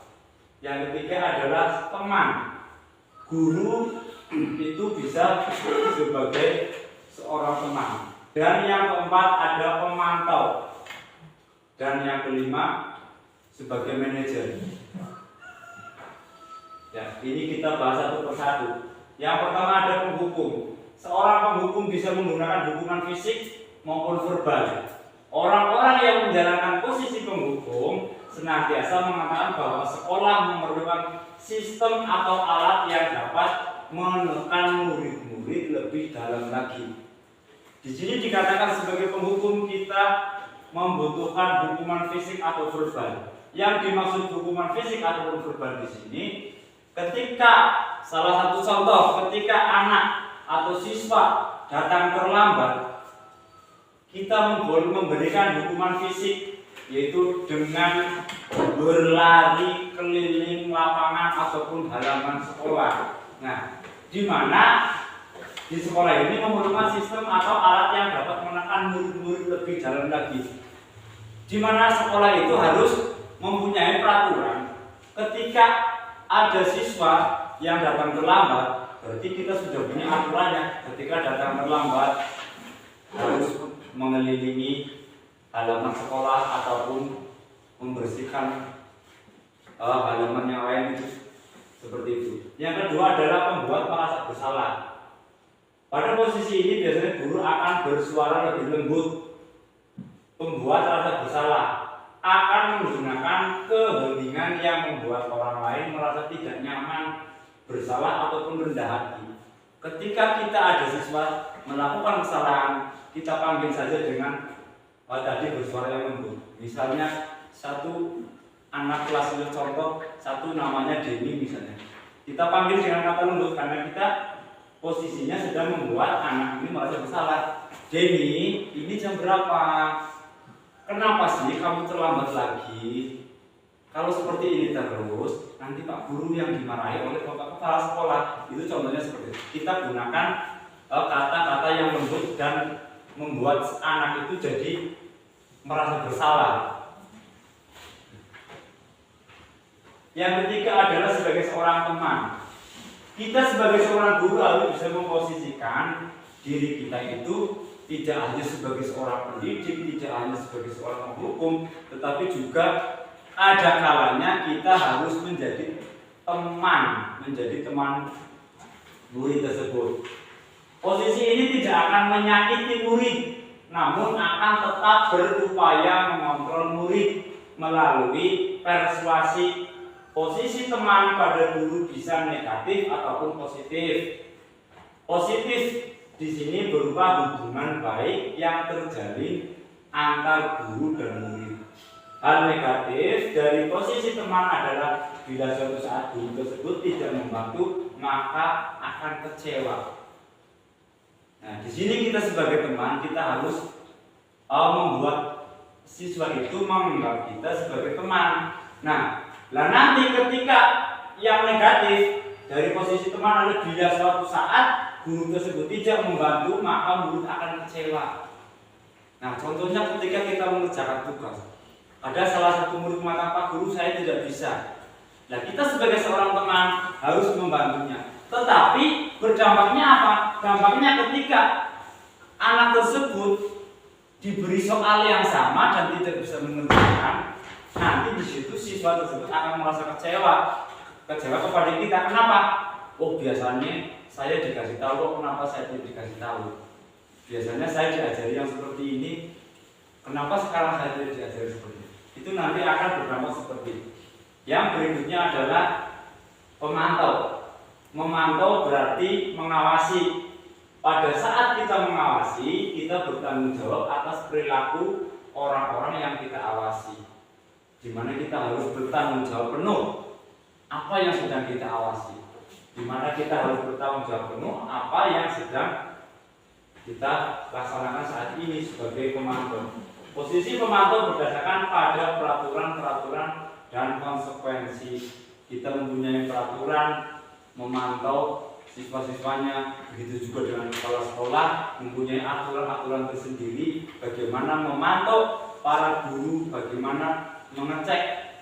Yang ketiga adalah teman. Guru itu bisa sebagai seorang teman. Dan yang keempat ada pemantau. Dan yang kelima sebagai manajer. Ya, ini kita bahas satu persatu. Yang pertama ada penghukum. Seorang penghukum bisa menggunakan hukuman fisik maupun verbal. Orang-orang yang menjalankan posisi penghukum senantiasa mengatakan bahwa sekolah memerlukan sistem atau alat yang dapat menekan murid-murid lebih dalam lagi. Di sini dikatakan sebagai penghukum kita membutuhkan hukuman fisik atau verbal. Yang dimaksud hukuman fisik atau verbal di sini, ketika salah satu contoh, ketika anak atau siswa datang terlambat, kita memberikan hukuman fisik, yaitu dengan berlari keliling lapangan ataupun halaman sekolah. Nah, di mana di sekolah ini memerlukan sistem atau alat yang dapat menekan murid-murid lebih dalam lagi. Di mana sekolah itu harus mempunyai peraturan. Ketika ada siswa yang datang terlambat, berarti kita sudah punya aturannya. Ketika datang terlambat harus mengelilingi halaman sekolah ataupun membersihkan halaman yang lain, itu seperti itu. Yang kedua adalah membuat merasa bersalah. Pada posisi ini biasanya guru akan bersuara lebih lembut. Pembuat rasa bersalah akan menggunakan keheningan yang membuat orang lain merasa tidak nyaman, bersalah ataupun rendah hati. Ketika kita ada siswa melakukan kesalahan, kita panggil saja dengan tadi bersuara yang lembut. Misalnya satu anak kelas itu contoh, satu namanya Denny misalnya. Kita panggil dengan kata lembut karena kita posisinya sedang membuat anak ini merasa bersalah. Denny, ini jam berapa? Kenapa sih kamu terlambat lagi? Kalau seperti ini terus, nanti Pak Guru yang dimarahi oleh Bapak Kepala Sekolah. Itu contohnya seperti itu. Kita gunakan kata-kata yang lembut dan membuat anak itu jadi merasa bersalah. Yang ketiga adalah sebagai seorang teman. Kita sebagai seorang guru harus bisa memposisikan diri kita itu tidak hanya sebagai seorang pendidik, tidak hanya sebagai seorang penghukum, tetapi juga ada kalanya kita harus menjadi teman murid tersebut. Posisi ini tidak akan menyakiti murid, namun akan tetap berupaya mengontrol murid melalui persuasi. Posisi teman pada guru bisa negatif ataupun positif. Positif di sini berupa hubungan baik yang terjalin antar guru dan murid. Hal negatif dari posisi teman adalah bila suatu saat guru tersebut tidak membantu, maka akan kecewa. Nah, di sini kita sebagai teman kita harus membuat siswa itu menganggap kita sebagai teman. Nah, nanti ketika yang negatif dari posisi teman adalah bila suatu saat guru tersebut tidak membantu, maka murid akan kecewa. Nah, contohnya ketika kita mengerjakan tugas, ada salah satu murid mengatakan, "Pak Guru, saya tidak bisa." Nah, kita sebagai seorang teman harus membantunya. Tetapi berdampaknya apa? Dampaknya ketika anak tersebut diberi soal yang sama dan tidak bisa mengerjakan, nanti di situ siswa tersebut akan merasa kecewa kepada kita. Kenapa? Oh, biasanya saya dikasih tahu, kok kenapa saya tidak dikasih tahu? Biasanya saya diajari yang seperti ini, kenapa sekarang saya tidak diajari seperti ini? Itu nanti akan berdampak seperti itu. Yang berikutnya adalah pemantau. Memantau berarti mengawasi. Pada saat kita mengawasi, kita bertanggung jawab atas perilaku orang-orang yang kita awasi, di mana kita harus bertanggung jawab penuh apa yang sedang kita awasi, di mana kita harus bertanggung jawab penuh apa yang sedang kita laksanakan saat ini sebagai pemantau. Posisi pemantau berdasarkan pada peraturan-peraturan dan konsekuensi. Kita mempunyai peraturan memantau siswa-siswanya, begitu juga dengan kepala sekolah mempunyai aturan-aturan tersendiri bagaimana memantau para guru, bagaimana mengecek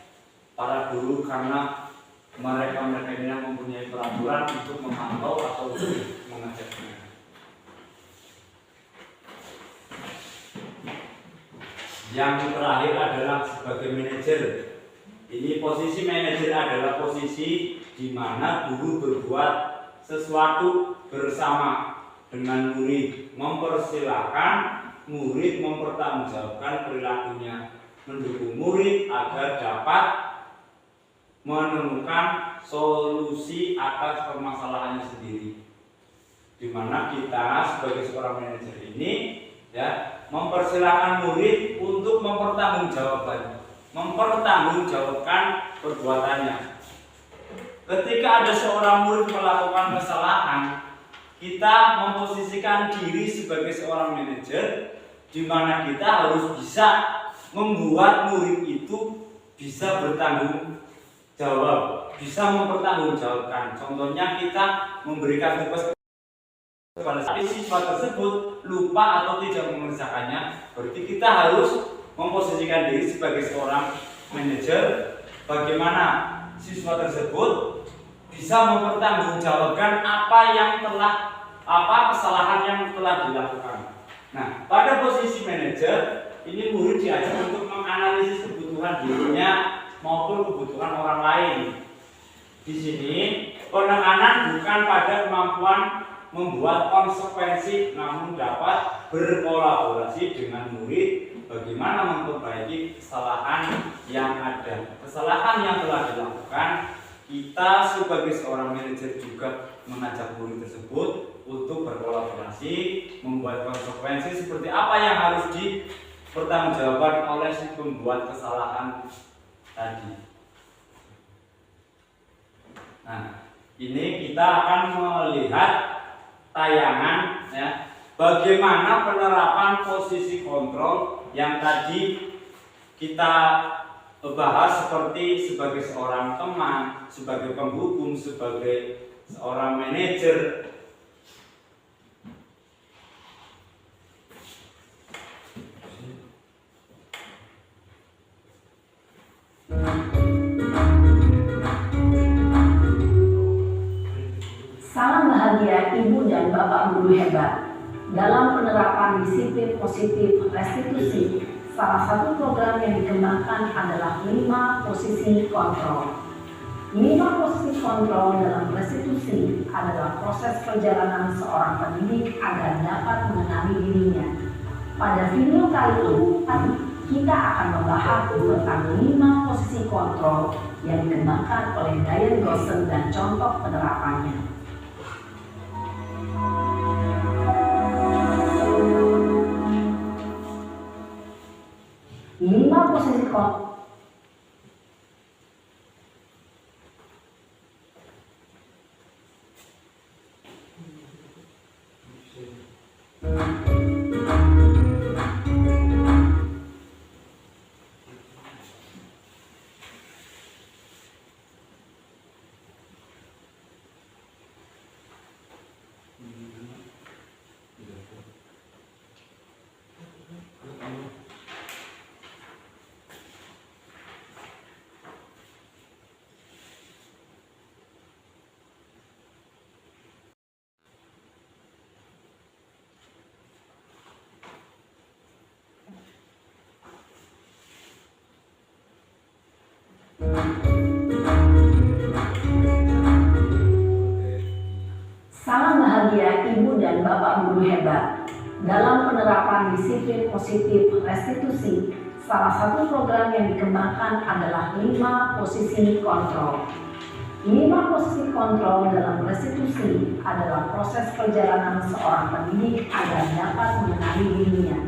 para guru, karena mereka ini mempunyai peraturan untuk memantau atau mengeceknya. Yang terakhir adalah sebagai manajer. Ini posisi manajer adalah posisi di mana guru berbuat sesuatu bersama dengan murid, mempersilahkan murid mempertanggungjawabkan perilakunya, mendukung murid agar dapat menemukan solusi atas permasalahannya sendiri. Di mana kita sebagai seorang manajer ini mempersilahkan murid untuk mempertanggungjawabkan perbuatannya. Ketika ada seorang murid melakukan kesalahan, kita memposisikan diri sebagai seorang manajer, di mana kita harus bisa membuat murid itu bisa bertanggung jawab, bisa mempertanggungjawabkan. Contohnya kita memberikan tugas kepada siswa tersebut lupa atau tidak mengerjakannya, berarti kita harus memposisikan diri sebagai seorang manajer, bagaimana siswa tersebut bisa mempertanggungjawabkan apa kesalahan yang telah dilakukan. Nah, pada posisi manajer ini murid diajak untuk menganalisis kebutuhan dirinya maupun kebutuhan orang lain. Di sini penekanan bukan pada kemampuan membuat konsekuensi, namun dapat berkolaborasi dengan murid bagaimana memperbaiki kesalahan yang ada. Kesalahan yang telah dilakukan, kita sebagai seorang manajer juga mengajak murid tersebut untuk berkolaborasi, membuat konsekuensi seperti apa yang harus dipertanggungjawabkan oleh si pembuat kesalahan tadi. Nah, ini kita akan melihat tayangan bagaimana penerapan posisi kontrol yang tadi kita bahas, seperti sebagai seorang teman, sebagai penghukum, sebagai seorang manajer. Salam bahagia Ibu dan Bapak guru hebat. Dalam penerapan disiplin positif restitusi, salah satu program yang dikembangkan adalah 5 posisi kontrol. 5 posisi kontrol dalam restitusi adalah proses perjalanan seorang pendidik agar dapat mengenali dirinya. Pada video kali ini, kita akan membahas tentang 5 posisi kontrol yang dikembangkan oleh Diane Gosson dan contoh penerapannya. 5 posisi kontrol. Salam bahagia Ibu dan Bapak guru hebat. Dalam penerapan disiplin positif restitusi, salah satu program yang dikembangkan adalah 5 posisi kontrol. 5 posisi kontrol dalam restitusi adalah proses perjalanan seorang pendidik agar dapat mengenali dirinya.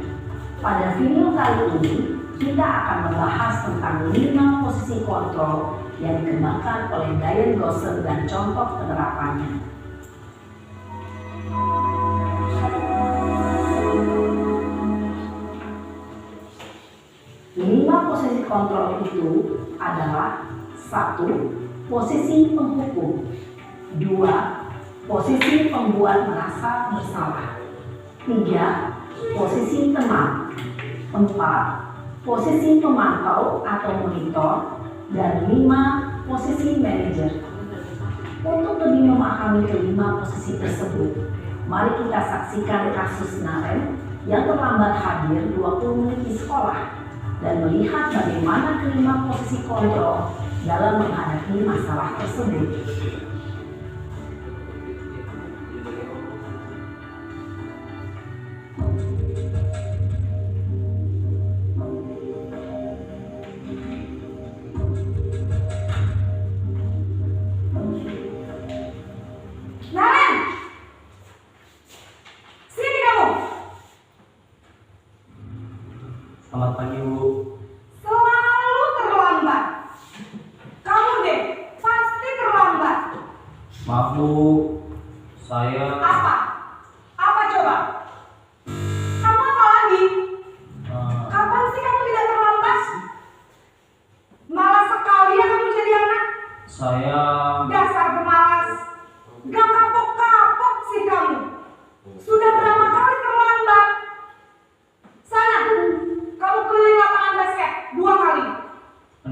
Pada video kali ini, kita akan membahas tentang 5 posisi kontrol yang dikembangkan oleh Diane Gosson dan contoh penerapannya. 5 posisi kontrol itu adalah 1. Posisi penghukum, 2. Posisi pembuat merasa bersalah, 3. Posisi teman, 4. Posisi pemantau atau monitor, dan 5. Posisi manajer. Untuk lebih memahami kelima posisi tersebut, mari kita saksikan kasus Naren yang terlambat hadir 20 menit di sekolah dan melihat bagaimana kelima posisi kontrol dalam menghadapi masalah tersebut. Naren, sini kamu. Selamat pagi, Bu. Selalu terlambat. Kamu deh, pasti terlambat. Maaf, Bu. Saya Apa? Apa coba? Kamu apa lagi? Kapan sih kamu tidak terlambat? Malas sekali ya kamu jadi anak. saya Dasar pemalas. Gak kapok-kapok sih kamu. Sudah berapa kali terlambat? Sana, kamu keliling lapangan basket 2 kali.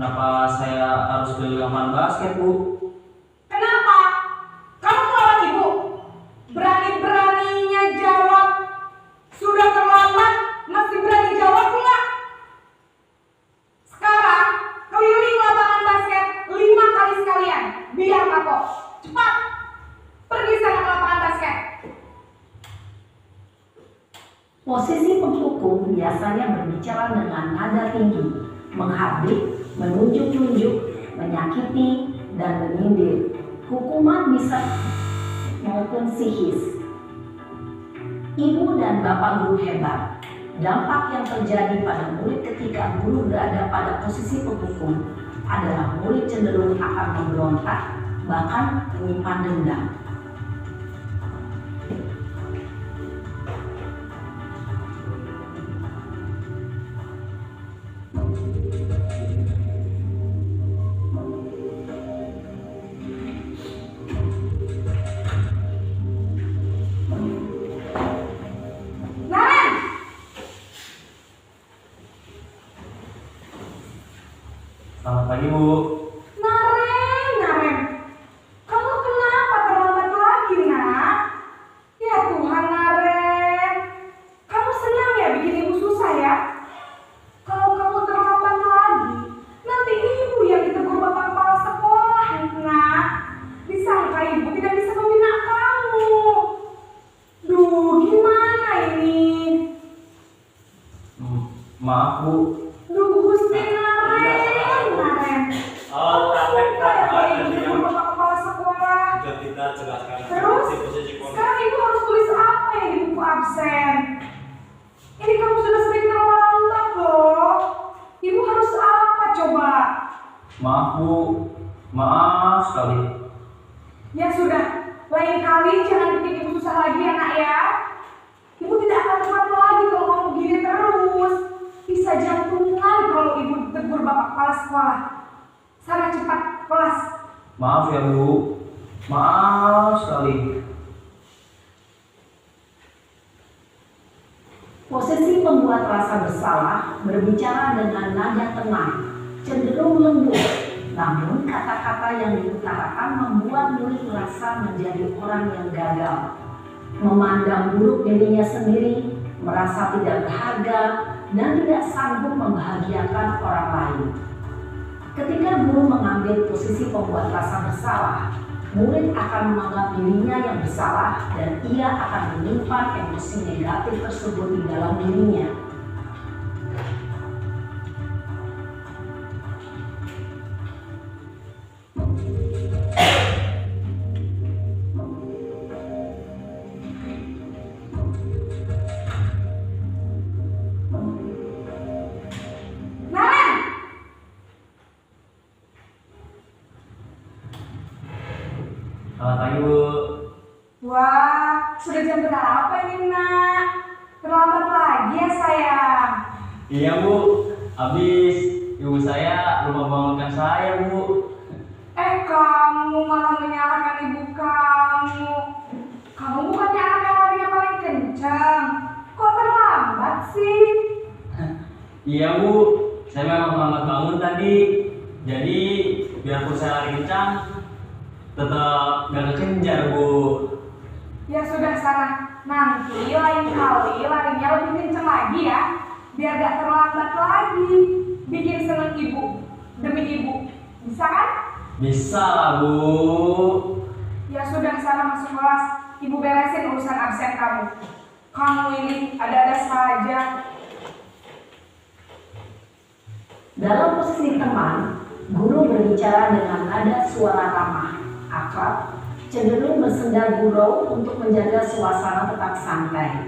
kenapa saya harus beli lapangan basket, Bu? Kenapa? Kamu melawan ibu? Berani-beraninya jawab. Sudah terlambat, masih berani jawab pula. Sekarang, keliling lapangan basket 5 kali sekalian. Biar kapok. Cepat. Pergi sana ke lapangan basket. Posisi penghukum biasanya berbicara dengan nada tinggi, menghardik, menunjuk-nunjuk, menyakiti, dan menyindir. Hukuman bisa maupun psikis. Ibu dan Bapak guru hebat, dampak yang terjadi pada murid ketika guru berada pada posisi penghukum adalah murid cenderung akan memberontak, bahkan menyimpan dendam. Naren! Selamat pagi, Bu. Naren, kamu kenapa terlambat lagi, nak? Ya Tuhan, Naren. Kamu senang ya bikin ibu susah ya? Kalau kamu terlambat lagi, nanti ibu yang ditegur bapak kepala sekolah, nak. Disangka ibu tidak bisa membina kamu. Duh, gimana ini? Maaf, Bu. Duh, Gusti Naren. Praktek Kamu tadi ditegur yang bapak kepala sekolah. sudah kita jelaskan. Terus, Posisi sekarang ibu harus tulis apa yang di buku absen? Ini kamu sudah sering terlambat loh. Ibu harus apa coba? Maaf, Bu. Maaf sekali. Ya sudah, lain kali jangan bikin ibu susah lagi ya nak ya. Ibu tidak akan tepat lagi kalau kamu gini terus. Bisa jantungan kalau ibu ditegur bapak kepala sekolah. Sana cepat kelas. Maaf ya, Bu. Maaf sekali. Posisi pembuat rasa bersalah berbicara dengan nada tenang, cenderung lembut. Namun kata-kata yang diutarakan membuat murid merasa menjadi orang yang gagal, memandang buruk dirinya sendiri, merasa tidak berharga, dan tidak sanggup membahagiakan orang lain. Ketika guru mengambil posisi pembuat rasa bersalah, murid akan menganggap dirinya yang bersalah dan ia akan menyimpan emosi negatif tersebut di dalam dirinya. Naren, Selamat pagi, Bu. wah sudah jam berapa ini nak? Terlambat lagi ya sayang. Iya, Bu. Habis ibu saya lupa bangunkan saya, Bu. Kamu malah menyalahkan ibu kamu. Kamu bukannya anak yang larinya paling kencang. Kok terlambat sih? Iya, Bu. Saya memang terlambat bangun tadi. Jadi biarpun saya lari kencang, tetap gak kekejar, Bu. Ya sudah sana. Nanti lain kali larinya lebih kencang lagi ya. Biar gak terlambat lagi. Bikin seneng ibu. Demi ibu. Bisa kan? Bisa lah, Bu. Ya sudah sana masuk kelas. Ibu beresin urusan absen kamu. Kamu ini ada-ada saja. Dalam posisi teman, guru berbicara dengan nada suara ramah, akrab, cenderung bersenda gurau untuk menjaga suasana tetap santai.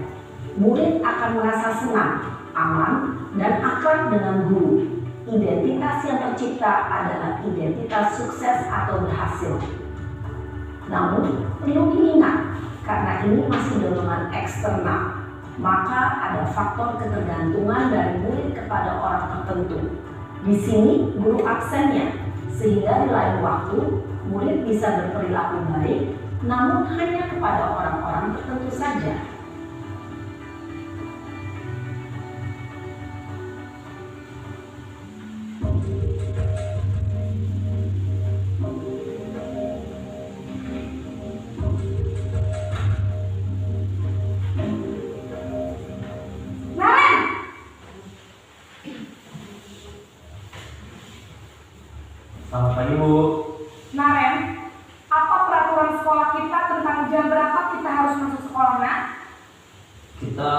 Murid akan merasa senang, aman, dan akrab dengan guru. Identitas yang tercipta adalah identitas sukses atau berhasil. Namun, perlu diingat, karena ini masih dorongan eksternal, maka ada faktor ketergantungan dari murid kepada orang tertentu. Di sini guru absennya, sehingga di lain waktu murid bisa berperilaku baik, namun hanya kepada orang-orang tertentu saja. Naren! Selamat pagi, Bu. Naren, apa peraturan sekolah kita tentang jam berapa kita harus masuk sekolah, nak? Kita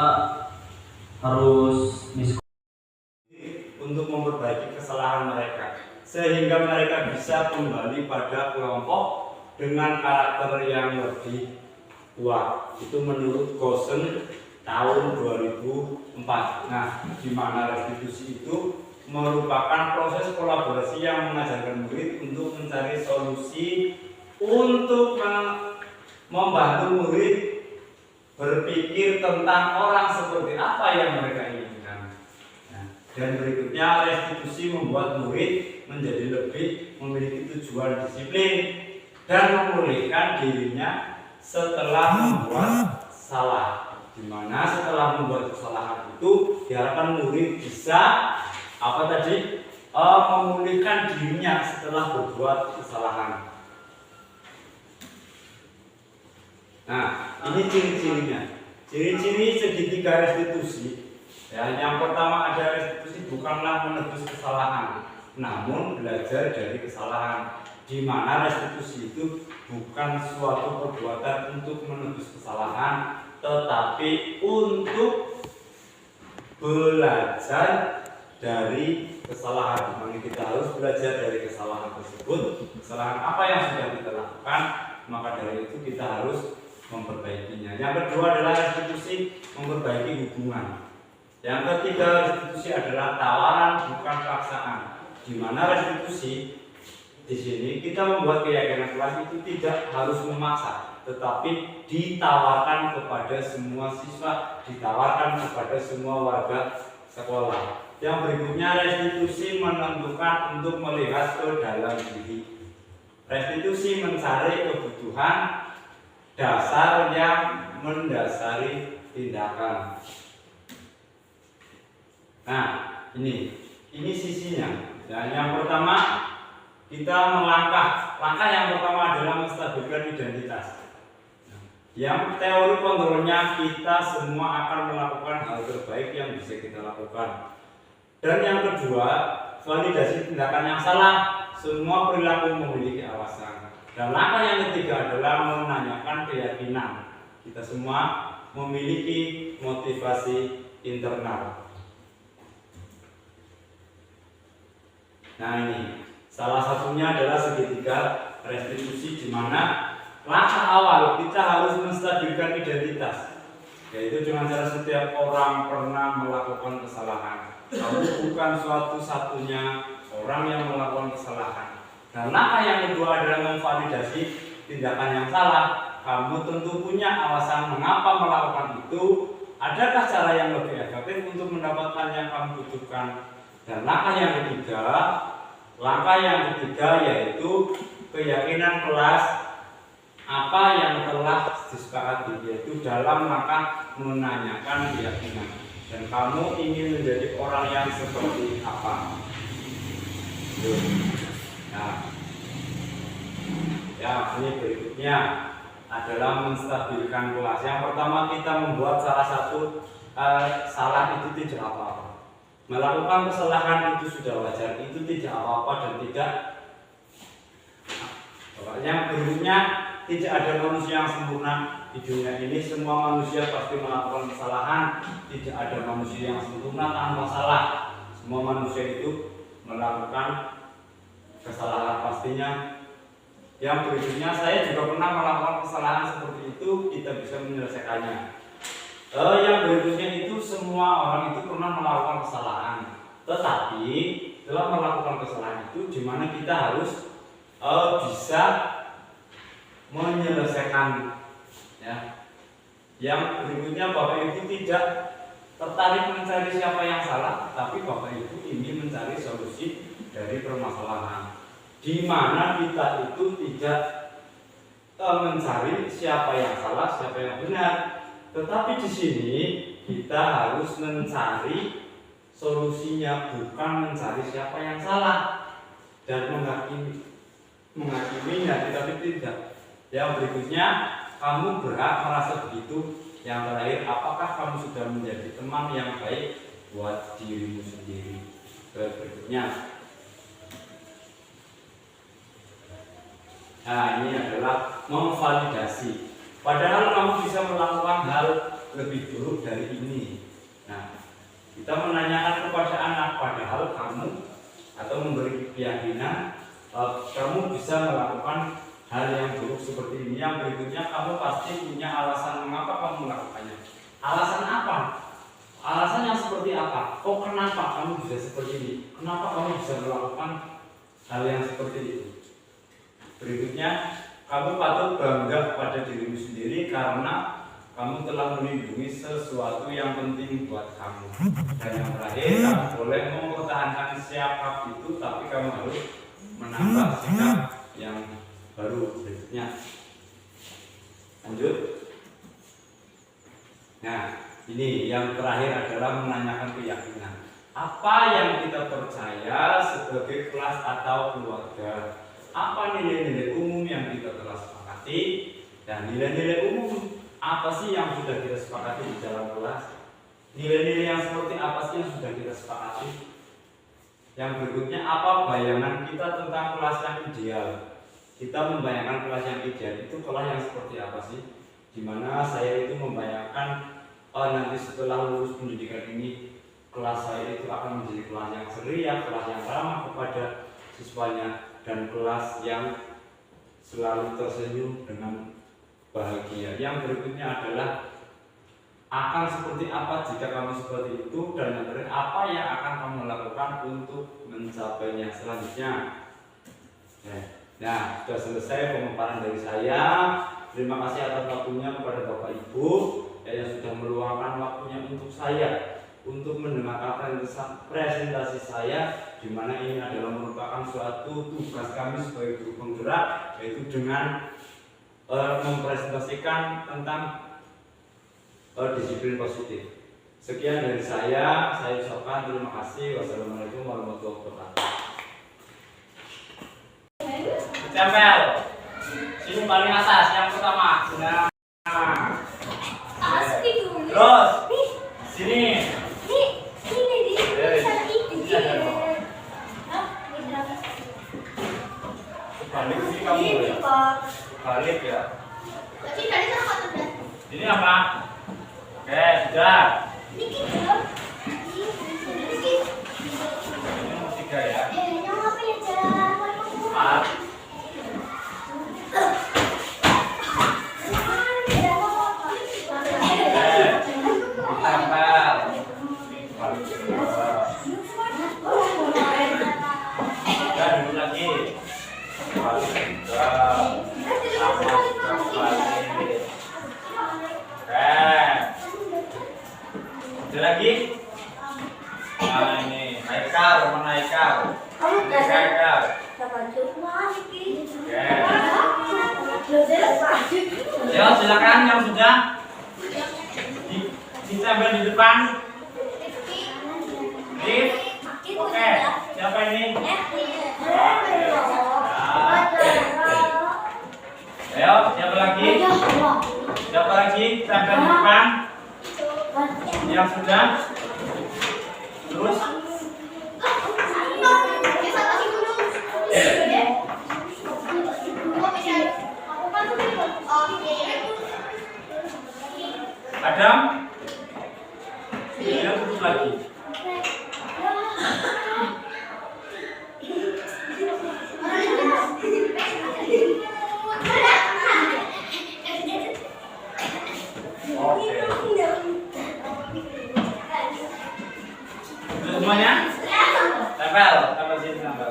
harus diskusi. Untuk memperbaiki kesalahan mereka sehingga mereka bisa kembali pada kelompok dengan karakter yang lebih kuat. Itu menurut Gosen tahun 2004. Nah, di mana restitusi itu merupakan proses kolaborasi yang mengajarkan murid untuk mencari solusi untuk membantu murid berpikir tentang orang seperti apa yang mereka inginkan. Dan berikutnya, restitusi membuat murid menjadi lebih memiliki tujuan disiplin dan memulihkan dirinya setelah membuat salah. Di mana setelah membuat kesalahan itu diharapkan murid bisa apa tadi memulihkan dirinya setelah berbuat kesalahan. Nah, ini ciri-cirinya. Ciri-ciri segitiga restitusi. Ya, yang pertama ada restitusi bukanlah menebus kesalahan, namun belajar dari kesalahan. Di mana restitusi itu bukan suatu perbuatan untuk menebus kesalahan, tetapi untuk belajar dari kesalahan. Maka kita harus belajar dari kesalahan tersebut. Kesalahan apa yang sudah kita lakukan, maka dari itu kita harus memperbaikinya. Yang kedua adalah restitusi memperbaiki hubungan. Yang ketiga restitusi adalah tawaran bukan paksaan. Di mana restitusi di sini kita membuat keyakinan kelas itu tidak harus memaksa, tetapi ditawarkan kepada semua siswa, ditawarkan kepada semua warga sekolah. Yang berikutnya restitusi menentukan untuk melihat ke dalam diri. Restitusi mencari kebutuhan dasar yang mendasari tindakan. Nah, ini sisinya. Dan yang pertama kita melangkah. Langkah yang pertama adalah menstabilkan identitas. Yang teori kontrolnya kita semua akan melakukan hal terbaik yang bisa kita lakukan. Dan yang kedua, validasi tindakan yang salah. Semua perilaku memiliki alasan. Dan langkah yang ketiga adalah menanyakan keyakinan. Kita semua memiliki motivasi internal. Nah, ini salah satunya adalah segitiga restitusi, di mana langkah awal kita harus menstabilkan identitas, yaitu dengan cara setiap orang pernah melakukan kesalahan. Kamu bukan suatu-satunya orang yang melakukan kesalahan. Dan langkah yang kedua adalah memvalidasi tindakan yang salah. Kamu tentu punya alasan mengapa melakukan itu. Adakah cara yang lebih efektif untuk mendapatkan yang kamu butuhkan? Dan langkah yang ketiga yaitu keyakinan kelas apa yang telah disepakati, yaitu dalam langkah menanyakan keyakinan. Dan kamu ingin menjadi orang yang seperti apa? Nah, ya, ini berikutnya adalah menstabilkan kelas. Yang pertama kita membuat salah satu salah itu tidak apa-apa. Melakukan kesalahan itu sudah wajar, itu tidak apa-apa dan tidak. Yang berikutnya, tidak ada manusia yang sempurna di dunia ini. Semua manusia pasti melakukan kesalahan. Tidak ada manusia yang sempurna tanpa salah. Semua manusia itu melakukan kesalahan pastinya. Yang berikutnya, saya juga pernah melakukan kesalahan seperti itu. Kita bisa menyelesaikannya. Yang berikutnya itu semua orang itu pernah melakukan kesalahan. Tetapi dalam melakukan kesalahan itu, di mana kita harus bisa menyelesaikan. Ya. Yang berikutnya, Bapak Ibu tidak tertarik mencari siapa yang salah, tapi Bapak Ibu ingin mencari solusi dari permasalahan. Di mana kita itu tidak mencari siapa yang salah, siapa yang benar. Tetapi di sini kita harus mencari solusinya, bukan mencari siapa yang salah dan menghakiminya, tetapi tidak. Yang berikutnya, kamu berhak merasa begitu. Yang terakhir, apakah kamu sudah menjadi teman yang baik buat dirimu sendiri? Berikutnya, nah, ini adalah memvalidasi. Padahal kamu bisa melakukan hal lebih buruk dari ini. Nah, kita menanyakan kepada anak, padahal kamu atau memberi keyakinan kamu bisa melakukan hal yang buruk seperti ini. Yang berikutnya, kamu pasti punya alasan mengapa kamu melakukannya. Alasan apa? Alasan yang seperti apa? Oh, kenapa kamu bisa seperti ini? Kenapa kamu bisa melakukan hal yang seperti itu? Berikutnya, kamu patut bangga kepada dirimu sendiri karena kamu telah melindungi sesuatu yang penting buat kamu. Dan yang terakhir, kamu boleh mempertahankan sikap itu, tapi kamu harus menambah sikap yang baru. Berikutnya, lanjut. Nah, ini yang terakhir adalah menanyakan keyakinan. apa yang kita percaya sebagai kelas atau keluarga, apa nilai-nilai umum yang kita telah sepakati, dan nilai-nilai umum apa sih yang sudah kita sepakati di dalam kelas, nilai-nilai yang seperti apa sih yang sudah kita sepakati. Yang berikutnya, apa bayangan kita tentang kelas yang ideal. Kita membayangkan kelas yang ideal itu kelas yang seperti apa sih, dimana saya itu membayangkan nanti setelah lulus pendidikan ini kelas saya itu akan menjadi kelas yang ceria, kelas yang ramah kepada siswanya, dan kelas yang selalu tersenyum dengan bahagia. Yang berikutnya adalah akan seperti apa jika kamu seperti itu, dan yang terakhir apa yang akan kamu lakukan untuk mencapainya selanjutnya. Nah, sudah selesai pemaparan dari saya. Terima kasih atas waktunya kepada Bapak Ibu yang sudah meluangkan waktunya untuk saya untuk mendengarkan presentasi saya, di mana ini adalah merupakan suatu tugas kami sebagai guru penggerak, yaitu dengan mempresentasikan tentang disiplin positif. Sekian dari saya ucapkan terima kasih. Wassalamualaikum warahmatullahi wabarakatuh. Tempel, sini paling atas yang pertama. Nah, terus sini. Balik sini kamu ya. Balik ya. Ini apa? Oke, sudah. Ini nomor 3 ya. 4. Ada lagi? Nah ini, Haikal, mana Haikal? Haikal. Ya silakan yang sudah ditempel di depan. Oke, siapa ini? Ayo, siapa lagi? Siapa lagi? Tempel di depan. Yang sudah. Terus. Adam. Yang terus lagi. Semuanya? Tempel sini tempel.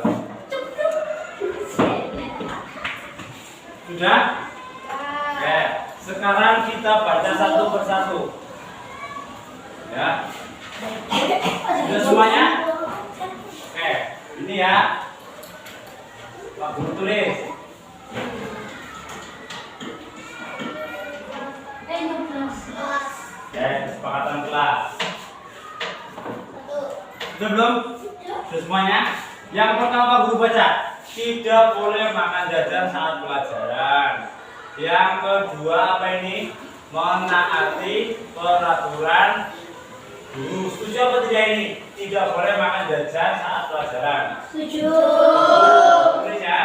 Sudah? Oke, sekarang kita baca satu persatu. Ya. Sudah semuanya? Oke, ini ya. Pak Guru tulis. Oke, kesepakatan kelas. Sudah belum? Sudah semuanya? Yang pertama Guru baca, tidak boleh makan jajan saat pelajaran. Yang kedua apa ini? Menaati peraturan guru. Setuju apa tidak ini? Tidak boleh makan jajan saat pelajaran. Setuju. Tulis ya.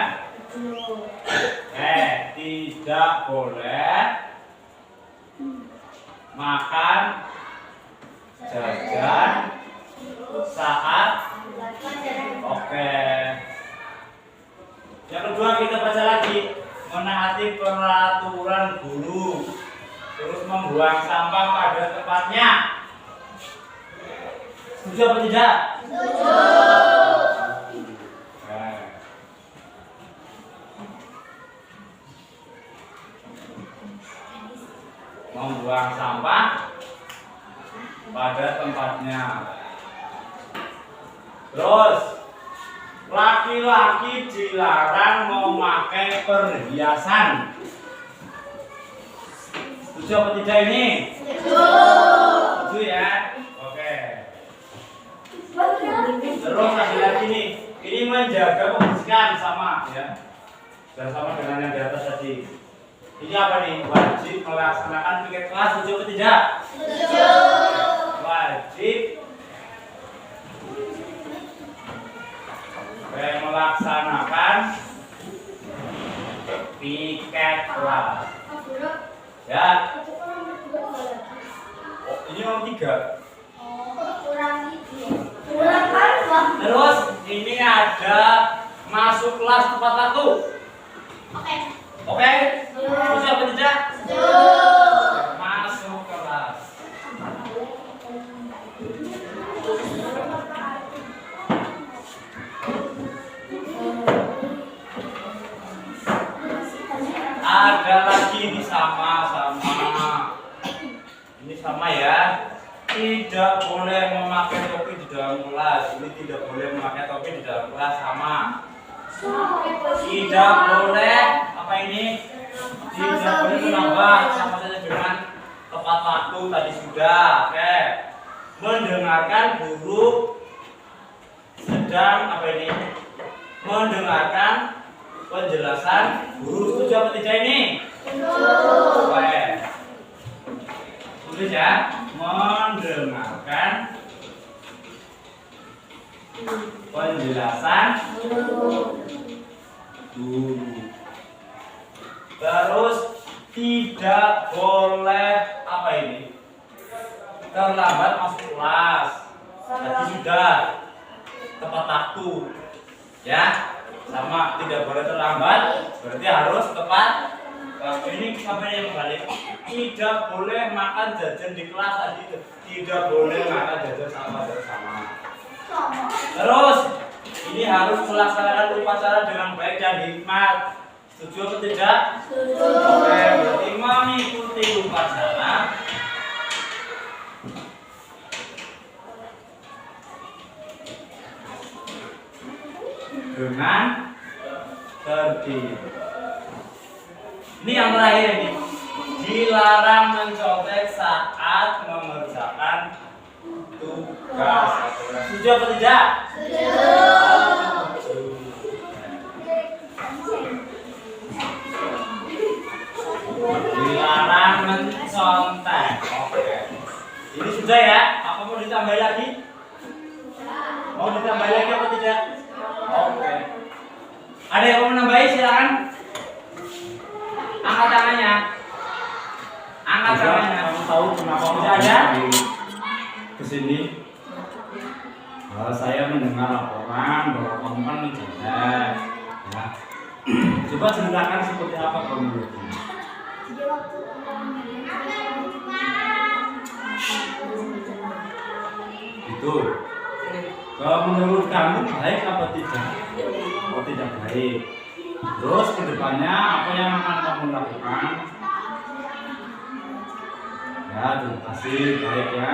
Tidak boleh makan jajan saat oke. Yang kedua kita baca lagi, menaati peraturan guru, terus membuang sampah pada tempatnya. Setuju apa tidak? Setuju. Membuang sampah pada tempatnya. Terus laki-laki dilarang memakai perhiasan. Setuju apa tidak ini? Setuju. Setuju ya? Oke. Terus ada lagi nih, ini menjaga kebersihan sama ya, dan sama dengan yang di atas tadi. Ini apa nih? Wajib melaksanakan piket kelas, setuju atau tidak? Setuju. Wajib melaksanakan piket kelas. Ya. Oh, ini nomor 3. Terus ini ada masuk kelas tepat waktu. Oke? Setuju apa tidak? Masuk kelas. Ada lagi ini sama. Ini sama ya. Tidak boleh memakai topi di dalam kelas. Ini tidak boleh memakai topi di dalam kelas sama. Tidak boleh apa ini? Tidak boleh menambah sama saja dengan tepat waktu tadi sudah. Oke. Mendengarkan guru sedang apa ini? Mendengarkan penjelasan guru. Setuju apa tidak ini? Oke. Tulis ya. Mendengarkan penjelasan guru. Terus tidak boleh apa ini? Terlambat masuk kelas. Tadi sudah tepat waktu. Ya, sama tidak boleh terlambat. Berarti harus tepat. Ini sampai yang balik. Tidak boleh makan jajan di kelas tadi. Tidak boleh makan jajan sama. Terus ini harus melaksanakan upacara dengan baik dan hikmat. Setuju atau tidak? Setuju. Oke, berarti mengikuti upacara dengan tertib. Ini yang terakhir ini. Dilarang mencontek saat mengerjakan tugas. Setuju atau tidak? Setuju. Dilarang mencontek. Oke. Ini sudah ya. Apa mau ditambah lagi? Mau ditambah lagi apa tidak? Oke. Ada yang mau menambahi silakan. Angkat tangannya. Angkat tangannya. Kamu tahu kenapa Tidak ada? ke sini? Saya mendengar laporan bahwa kamu kan menjaga. Ya. Coba ceritakan seperti apa kronologinya. Itu. Kalau menurut kamu baik apa tidak? Oh, tidak baik. Terus kedepannya apa yang akan kamu lakukan? Ya, terima kasih, baik ya.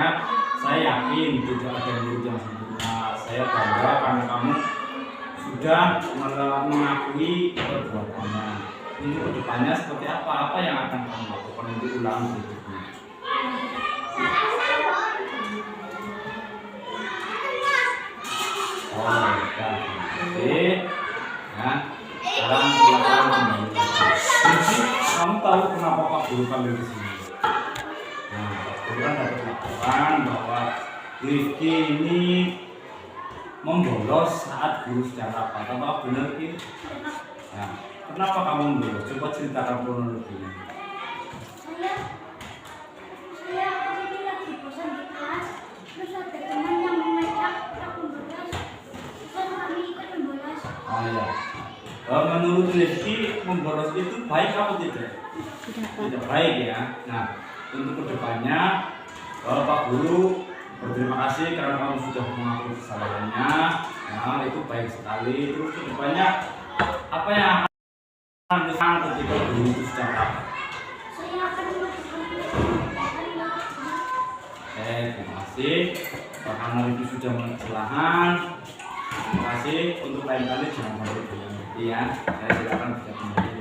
Saya yakin tidak ada murid yang sempurna. Saya bangga karena kamu sudah mengakui perbuatannya. Untuk kedepannya seperti apa? Apa yang akan kamu lakukan untuk ulang berikutnya? Oh, ya. Oke. Ya. Sekarang silakan kembali. Kamu tahu kenapa Pak Guru panggil di sini? Nah, Pak Guru kan dapat laporan bahwa Rifki ini membolos saat guru sedang rapat. Apa benar itu? Nah, kenapa kamu membolos? Coba ceritakan kronologinya. Saya lagi bosan di kelas, terus ada teman yang mengajak aku membolos, terus kami ikut membolos. Oh ya. Menurut Rifki membolos itu baik atau tidak? Tidak baik ya. Nah, untuk kedepannya Pak Guru berterima kasih karena kamu sudah mengakui kesalahannya. Nah, itu baik sekali. Terus kedepannya apa yang akan dilakukan ketika guru itu sudah rapat? Saya akan melakukan Terima kasih. Karena itu sudah kesalahan. Terima kasih. Untuk lain kali jangan sampai berhenti ya. Saya silakan bisa kembali.